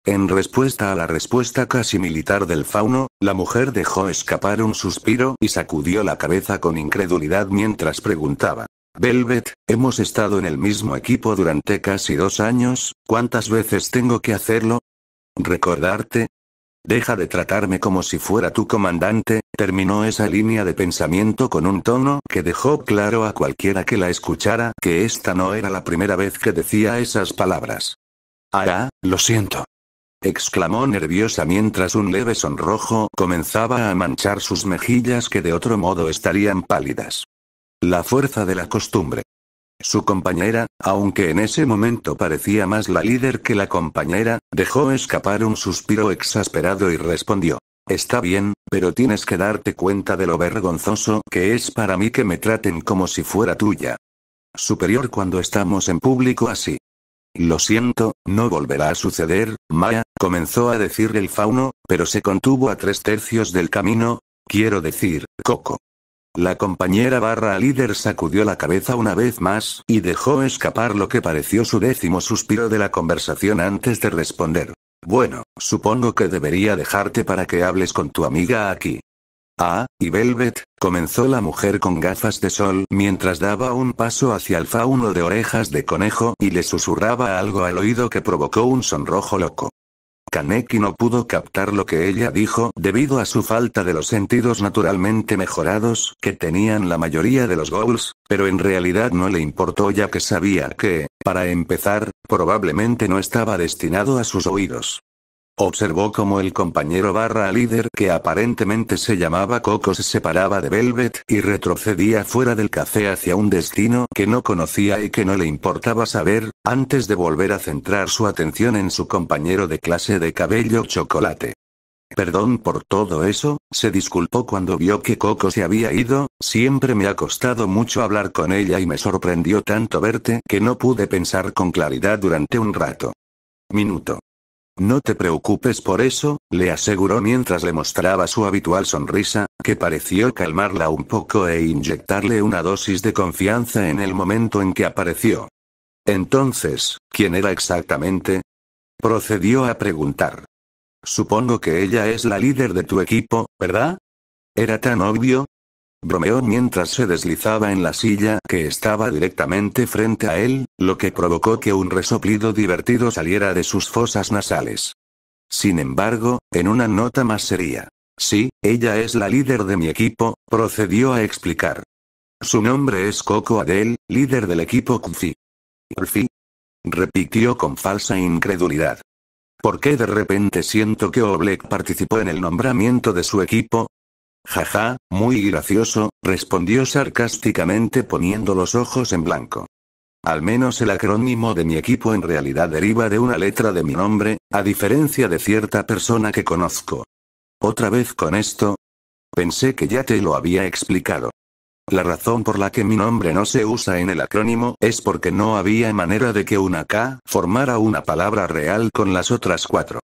En respuesta a la respuesta casi militar del fauno, la mujer dejó escapar un suspiro y sacudió la cabeza con incredulidad mientras preguntaba. Velvet, hemos estado en el mismo equipo durante casi 2 años, ¿cuántas veces tengo que hacerlo? ¿Recordarte? Deja de tratarme como si fuera tu comandante, terminó esa línea de pensamiento con un tono que dejó claro a cualquiera que la escuchara que esta no era la primera vez que decía esas palabras. Lo siento, exclamó nerviosa mientras un leve sonrojo comenzaba a manchar sus mejillas que de otro modo estarían pálidas. La fuerza de la costumbre. Su compañera, aunque en ese momento parecía más la líder que la compañera, dejó escapar un suspiro exasperado y respondió. Está bien, pero tienes que darte cuenta de lo vergonzoso que es para mí que me traten como si fuera tuya superior cuando estamos en público así. Lo siento, no volverá a suceder, Maya, comenzó a decir el fauno, pero se contuvo a 3/3 del camino, quiero decir, Coco. La compañera / líder sacudió la cabeza una vez más y dejó escapar lo que pareció su 10º suspiro de la conversación antes de responder. Bueno, supongo que debería dejarte para que hables con tu amiga aquí. Y Velvet, comenzó la mujer con gafas de sol mientras daba un paso hacia el fauno de orejas de conejo y le susurraba algo al oído que provocó un sonrojo loco. Kaneki no pudo captar lo que ella dijo debido a su falta de los sentidos naturalmente mejorados que tenían la mayoría de los Ghouls, pero en realidad no le importó ya que sabía que, para empezar, probablemente no estaba destinado a sus oídos. Observó cómo el compañero / líder que aparentemente se llamaba Coco se separaba de Velvet y retrocedía fuera del café hacia un destino que no conocía y que no le importaba saber, antes de volver a centrar su atención en su compañero de clase de cabello chocolate. Perdón por todo eso, se disculpó cuando vio que Coco se había ido, siempre me ha costado mucho hablar con ella y me sorprendió tanto verte que no pude pensar con claridad durante un rato. Minuto. No te preocupes por eso, le aseguró mientras le mostraba su habitual sonrisa, que pareció calmarla un poco e inyectarle una dosis de confianza en el momento en que apareció. Entonces, ¿quién era exactamente? Procedió a preguntar. Supongo que ella es la líder de tu equipo, ¿verdad? ¿Era tan obvio? Bromeó mientras se deslizaba en la silla que estaba directamente frente a él, lo que provocó que un resoplido divertido saliera de sus fosas nasales. Sin embargo, en una nota más seria. Sí, ella es la líder de mi equipo, procedió a explicar. Su nombre es Coco Adele, líder del equipo Kufi. repitió con falsa incredulidad. ¿Por qué de repente siento que Oblek participó en el nombramiento de su equipo? Jaja, muy gracioso, respondió sarcásticamente poniendo los ojos en blanco. Al menos el acrónimo de mi equipo en realidad deriva de una letra de mi nombre, a diferencia de cierta persona que conozco. ¿Otra vez con esto? Pensé que ya te lo había explicado. La razón por la que mi nombre no se usa en el acrónimo es porque no había manera de que una K formara una palabra real con las otras 4.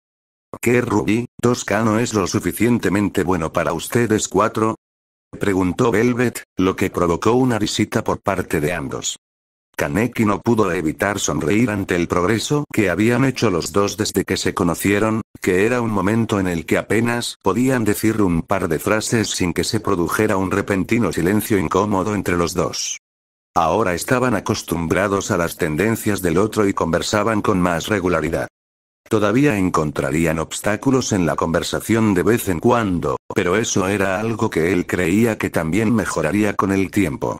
¿Qué Ruby, 2K no es lo suficientemente bueno para ustedes 4? Preguntó Velvet, lo que provocó una risita por parte de ambos. Kaneki no pudo evitar sonreír ante el progreso que habían hecho los dos desde que se conocieron, que era un momento en el que apenas podían decir un par de frases sin que se produjera un repentino silencio incómodo entre los dos. Ahora estaban acostumbrados a las tendencias del otro y conversaban con más regularidad. Todavía encontrarían obstáculos en la conversación de vez en cuando, pero eso era algo que él creía que también mejoraría con el tiempo.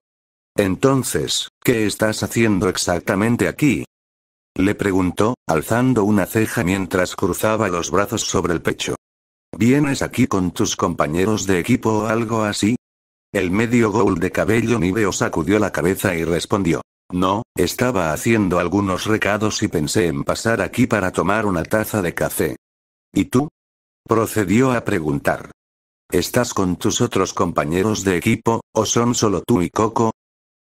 Entonces, ¿qué estás haciendo exactamente aquí? Le preguntó, alzando una ceja mientras cruzaba los brazos sobre el pecho. ¿Vienes aquí con tus compañeros de equipo o algo así? El medio ghoul de cabello níveo sacudió la cabeza y respondió. No, estaba haciendo algunos recados y pensé en pasar aquí para tomar una taza de café. ¿Y tú? Procedió a preguntar. ¿Estás con tus otros compañeros de equipo, o son solo tú y Coco?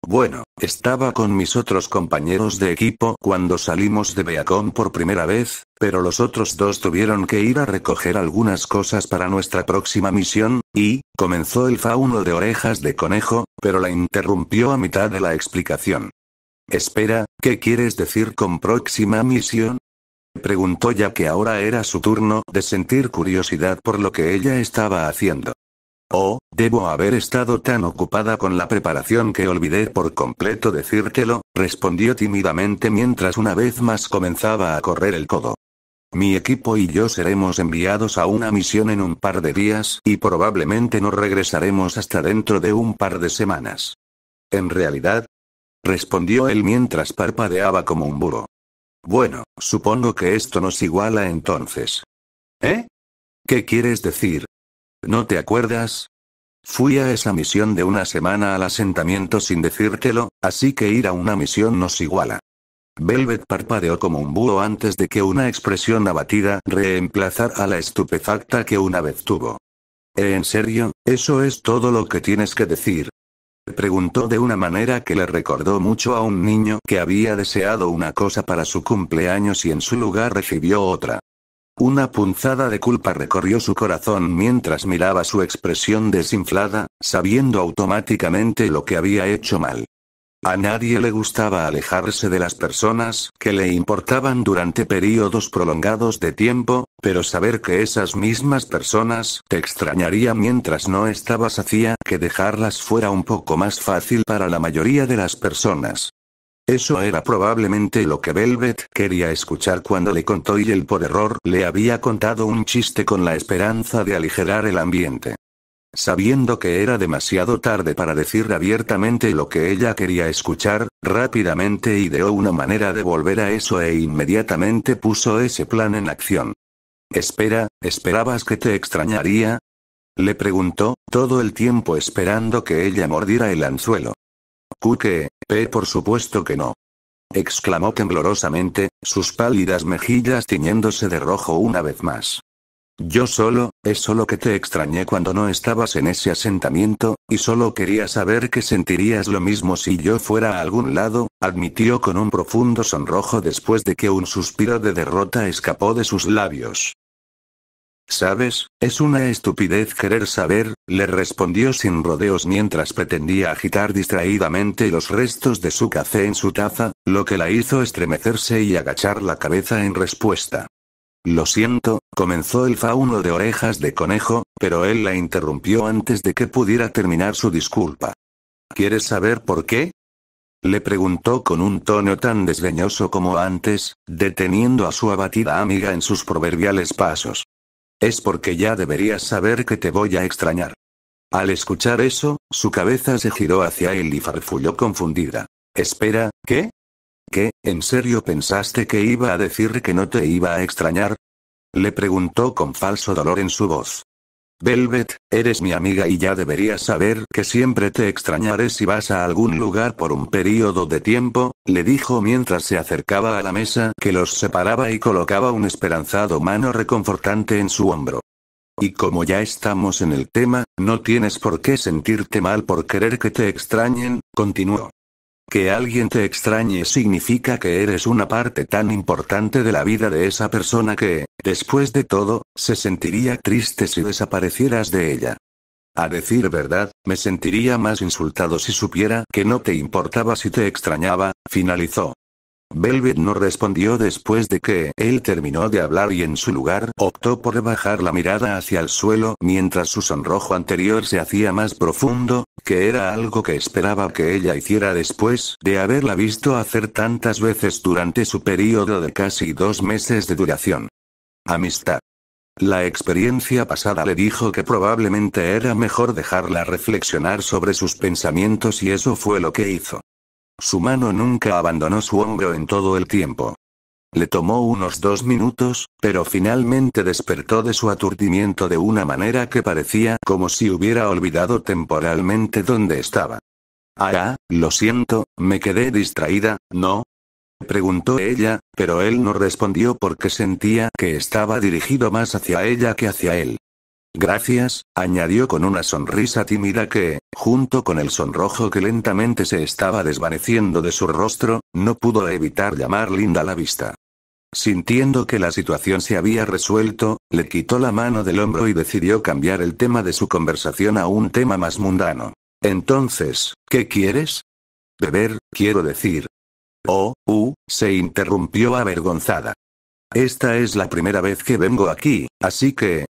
Bueno, estaba con mis otros compañeros de equipo cuando salimos de Beacon por primera vez, pero los otros dos tuvieron que ir a recoger algunas cosas para nuestra próxima misión, y, comenzó el fauno de orejas de conejo, pero la interrumpió a mitad de la explicación. Espera, ¿qué quieres decir con próxima misión? Preguntó ya que ahora era su turno de sentir curiosidad por lo que ella estaba haciendo. Oh, debo haber estado tan ocupada con la preparación que olvidé por completo decírtelo, respondió tímidamente mientras una vez más comenzaba a correr el codo. Mi equipo y yo seremos enviados a una misión en un par de días y probablemente no regresaremos hasta dentro de un par de semanas. ¿En realidad? Respondió él mientras parpadeaba como un búho. Bueno, supongo que esto nos iguala entonces. ¿Eh? ¿Qué quieres decir? ¿No te acuerdas? Fui a esa misión de una semana al asentamiento sin decírtelo, así que ir a una misión nos iguala. Velvet parpadeó como un búho antes de que una expresión abatida reemplazara a la estupefacta que una vez tuvo. ¿En serio, eso es todo lo que tienes que decir? Preguntó de una manera que le recordó mucho a un niño que había deseado una cosa para su cumpleaños y en su lugar recibió otra. Una punzada de culpa recorrió su corazón mientras miraba su expresión desinflada, sabiendo automáticamente lo que había hecho mal. A nadie le gustaba alejarse de las personas que le importaban durante períodos prolongados de tiempo, pero saber que esas mismas personas te extrañarían mientras no estabas hacía que dejarlas fuera un poco más fácil para la mayoría de las personas. Eso era probablemente lo que Velvet quería escuchar cuando le contó y él por error le había contado un chiste con la esperanza de aligerar el ambiente. Sabiendo que era demasiado tarde para decir abiertamente lo que ella quería escuchar, rápidamente ideó una manera de volver a eso e inmediatamente puso ese plan en acción. Espera, ¿esperabas que te extrañaría? Le preguntó, todo el tiempo esperando que ella mordiera el anzuelo. ¿Qué? Por supuesto que no. Exclamó temblorosamente, sus pálidas mejillas tiñéndose de rojo una vez más. Es solo que te extrañé cuando no estabas en ese asentamiento, y solo quería saber que sentirías lo mismo si yo fuera a algún lado, admitió con un profundo sonrojo después de que un suspiro de derrota escapó de sus labios. ¿Sabes? Es una estupidez querer saber, le respondió sin rodeos mientras pretendía agitar distraídamente los restos de su café en su taza, lo que la hizo estremecerse y agachar la cabeza en respuesta. Lo siento, comenzó el fauno de orejas de conejo, pero él la interrumpió antes de que pudiera terminar su disculpa. ¿Quieres saber por qué? Le preguntó con un tono tan desdeñoso como antes, deteniendo a su abatida amiga en sus proverbiales pasos. Es porque ya deberías saber que te voy a extrañar. Al escuchar eso, su cabeza se giró hacia él y farfulló confundida. Espera, ¿qué? ¿Qué, en serio pensaste que iba a decir que no te iba a extrañar? Le preguntó con falso dolor en su voz. Velvet, eres mi amiga y ya deberías saber que siempre te extrañaré si vas a algún lugar por un período de tiempo, le dijo mientras se acercaba a la mesa que los separaba y colocaba un esperanzado mano reconfortante en su hombro. Y como ya estamos en el tema, no tienes por qué sentirte mal por querer que te extrañen, continuó. Que alguien te extrañe significa que eres una parte tan importante de la vida de esa persona que, después de todo, se sentiría triste si desaparecieras de ella. A decir verdad, me sentiría más insultado si supiera que no te importaba si te extrañaba, finalizó. Velvet no respondió después de que él terminó de hablar y en su lugar optó por bajar la mirada hacia el suelo mientras su sonrojo anterior se hacía más profundo, que era algo que esperaba que ella hiciera después de haberla visto hacer tantas veces durante su período de casi 2 meses de duración. Amistad. La experiencia pasada le dijo que probablemente era mejor dejarla reflexionar sobre sus pensamientos y eso fue lo que hizo. Su mano nunca abandonó su hombro en todo el tiempo. Le tomó unos 2 minutos, pero finalmente despertó de su aturdimiento de una manera que parecía como si hubiera olvidado temporalmente dónde estaba. Lo siento, me quedé distraída, ¿no? Preguntó ella, pero él no respondió porque sentía que estaba dirigido más hacia ella que hacia él. Gracias, añadió con una sonrisa tímida que, junto con el sonrojo que lentamente se estaba desvaneciendo de su rostro, no pudo evitar llamar linda la vista. Sintiendo que la situación se había resuelto, le quitó la mano del hombro y decidió cambiar el tema de su conversación a un tema más mundano. Entonces, ¿qué quieres? Beber, quiero decir. Se interrumpió avergonzada. Esta es la primera vez que vengo aquí, así que,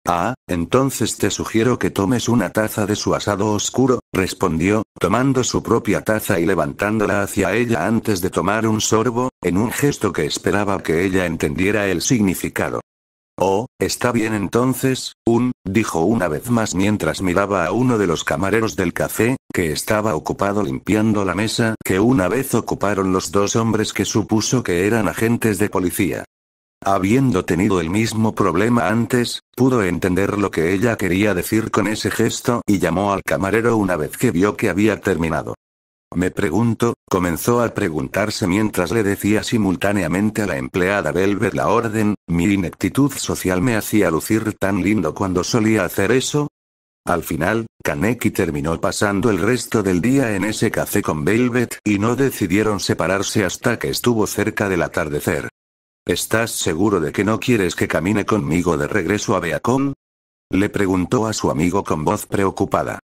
entonces te sugiero que tomes una taza de su asado oscuro, respondió, tomando su propia taza y levantándola hacia ella antes de tomar un sorbo, en un gesto que esperaba que ella entendiera el significado. Está bien entonces, dijo una vez más mientras miraba a uno de los camareros del café, que estaba ocupado limpiando la mesa que una vez ocuparon los 2 hombres que supuso que eran agentes de policía. Habiendo tenido el mismo problema antes, pudo entender lo que ella quería decir con ese gesto y llamó al camarero una vez que vio que había terminado. Me pregunto, comenzó a preguntarse mientras le decía simultáneamente a la empleada Velvet la orden, mi ineptitud social me hacía lucir tan lindo cuando solía hacer eso. Al final, Kaneki terminó pasando el resto del día en ese café con Velvet y no decidieron separarse hasta que estuvo cerca del atardecer. ¿Estás seguro de que no quieres que camine conmigo de regreso a Beacon? Le preguntó a su amigo con voz preocupada.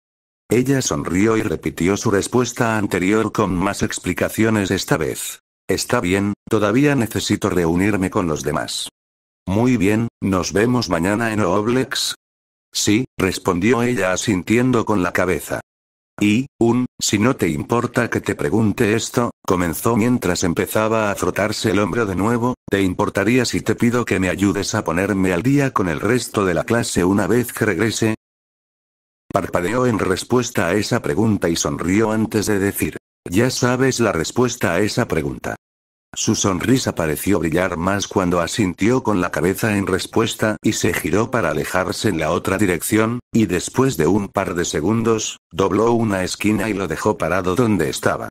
Ella sonrió y repitió su respuesta anterior con más explicaciones esta vez. Está bien, todavía necesito reunirme con los demás. Muy bien, ¿nos vemos mañana en Oblex? Sí, respondió ella asintiendo con la cabeza. Si no te importa que te pregunte esto, comenzó mientras empezaba a frotarse el hombro de nuevo, ¿te importaría si te pido que me ayudes a ponerme al día con el resto de la clase una vez que regrese? Parpadeó en respuesta a esa pregunta y sonrió antes de decir, ya sabes la respuesta a esa pregunta. Su sonrisa pareció brillar más cuando asintió con la cabeza en respuesta y se giró para alejarse en la otra dirección, y después de un par de segundos, dobló una esquina y lo dejó parado donde estaba.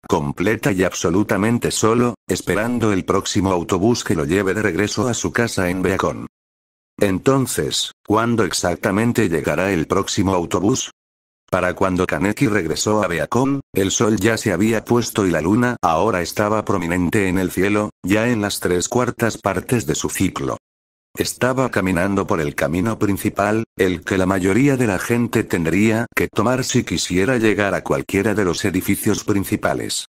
Completa y absolutamente solo, esperando el próximo autobús que lo lleve de regreso a su casa en Beacon. Entonces, ¿cuándo exactamente llegará el próximo autobús? Para cuando Kaneki regresó a Beacon, el sol ya se había puesto y la luna ahora estaba prominente en el cielo, ya en las 3/4 partes de su ciclo. Estaba caminando por el camino principal, el que la mayoría de la gente tendría que tomar si quisiera llegar a cualquiera de los edificios principales.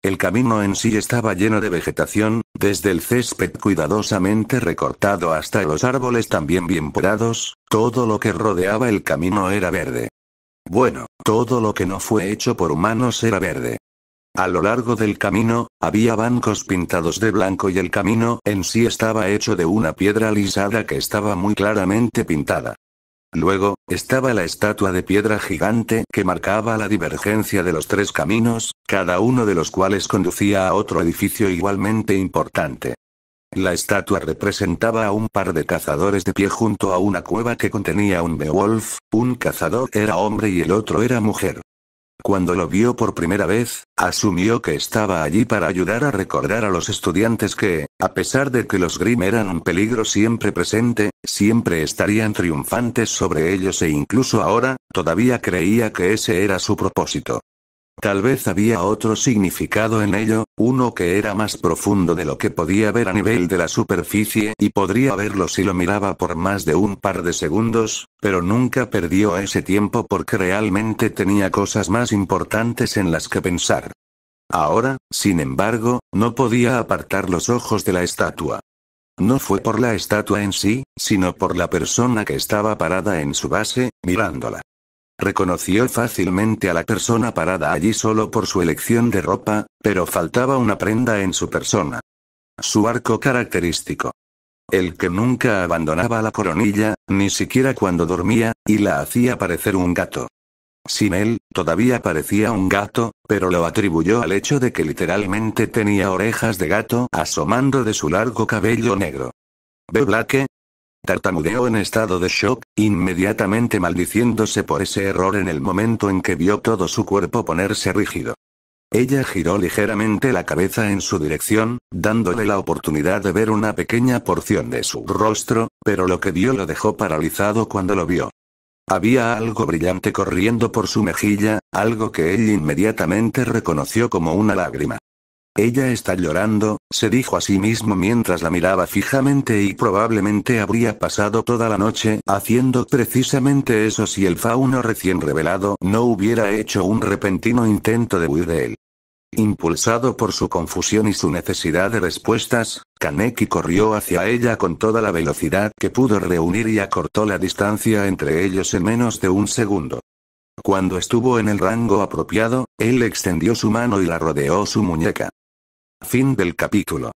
El camino en sí estaba lleno de vegetación, desde el césped cuidadosamente recortado hasta los árboles también bien podados, todo lo que rodeaba el camino era verde. Bueno, todo lo que no fue hecho por humanos era verde. A lo largo del camino, había bancos pintados de blanco y el camino en sí estaba hecho de una piedra lisada que estaba muy claramente pintada. Luego, estaba la estatua de piedra gigante que marcaba la divergencia de los tres caminos, cada uno de los cuales conducía a otro edificio igualmente importante. La estatua representaba a un par de cazadores de pie junto a una cueva que contenía un Beowulf, un cazador era hombre y el otro era mujer. Cuando lo vio por primera vez, asumió que estaba allí para ayudar a recordar a los estudiantes que, a pesar de que los Grimm eran un peligro siempre presente, siempre estarían triunfantes sobre ellos e incluso ahora, todavía creía que ese era su propósito. Tal vez había otro significado en ello, uno que era más profundo de lo que podía ver a nivel de la superficie y podría verlo si lo miraba por más de un par de segundos, pero nunca perdió ese tiempo porque realmente tenía cosas más importantes en las que pensar. Ahora, sin embargo, no podía apartar los ojos de la estatua. No fue por la estatua en sí, sino por la persona que estaba parada en su base, mirándola. Reconoció fácilmente a la persona parada allí solo por su elección de ropa, pero faltaba una prenda en su persona. Su arco característico. El que nunca abandonaba la coronilla, ni siquiera cuando dormía, y la hacía parecer un gato. Sin él, todavía parecía un gato, pero lo atribuyó al hecho de que literalmente tenía orejas de gato asomando de su largo cabello negro. ¿Blake? Tartamudeó en estado de shock, inmediatamente maldiciéndose por ese error en el momento en que vio todo su cuerpo ponerse rígido. Ella giró ligeramente la cabeza en su dirección, dándole la oportunidad de ver una pequeña porción de su rostro, pero lo que vio lo dejó paralizado cuando lo vio. Había algo brillante corriendo por su mejilla, algo que él inmediatamente reconoció como una lágrima. Ella está llorando, se dijo a sí mismo mientras la miraba fijamente y probablemente habría pasado toda la noche haciendo precisamente eso si el fauno recién revelado no hubiera hecho un repentino intento de huir de él. Impulsado por su confusión y su necesidad de respuestas, Kaneki corrió hacia ella con toda la velocidad que pudo reunir y acortó la distancia entre ellos en menos de un segundo. Cuando estuvo en el rango apropiado, él extendió su mano y la rodeó su muñeca. Fin del capítulo.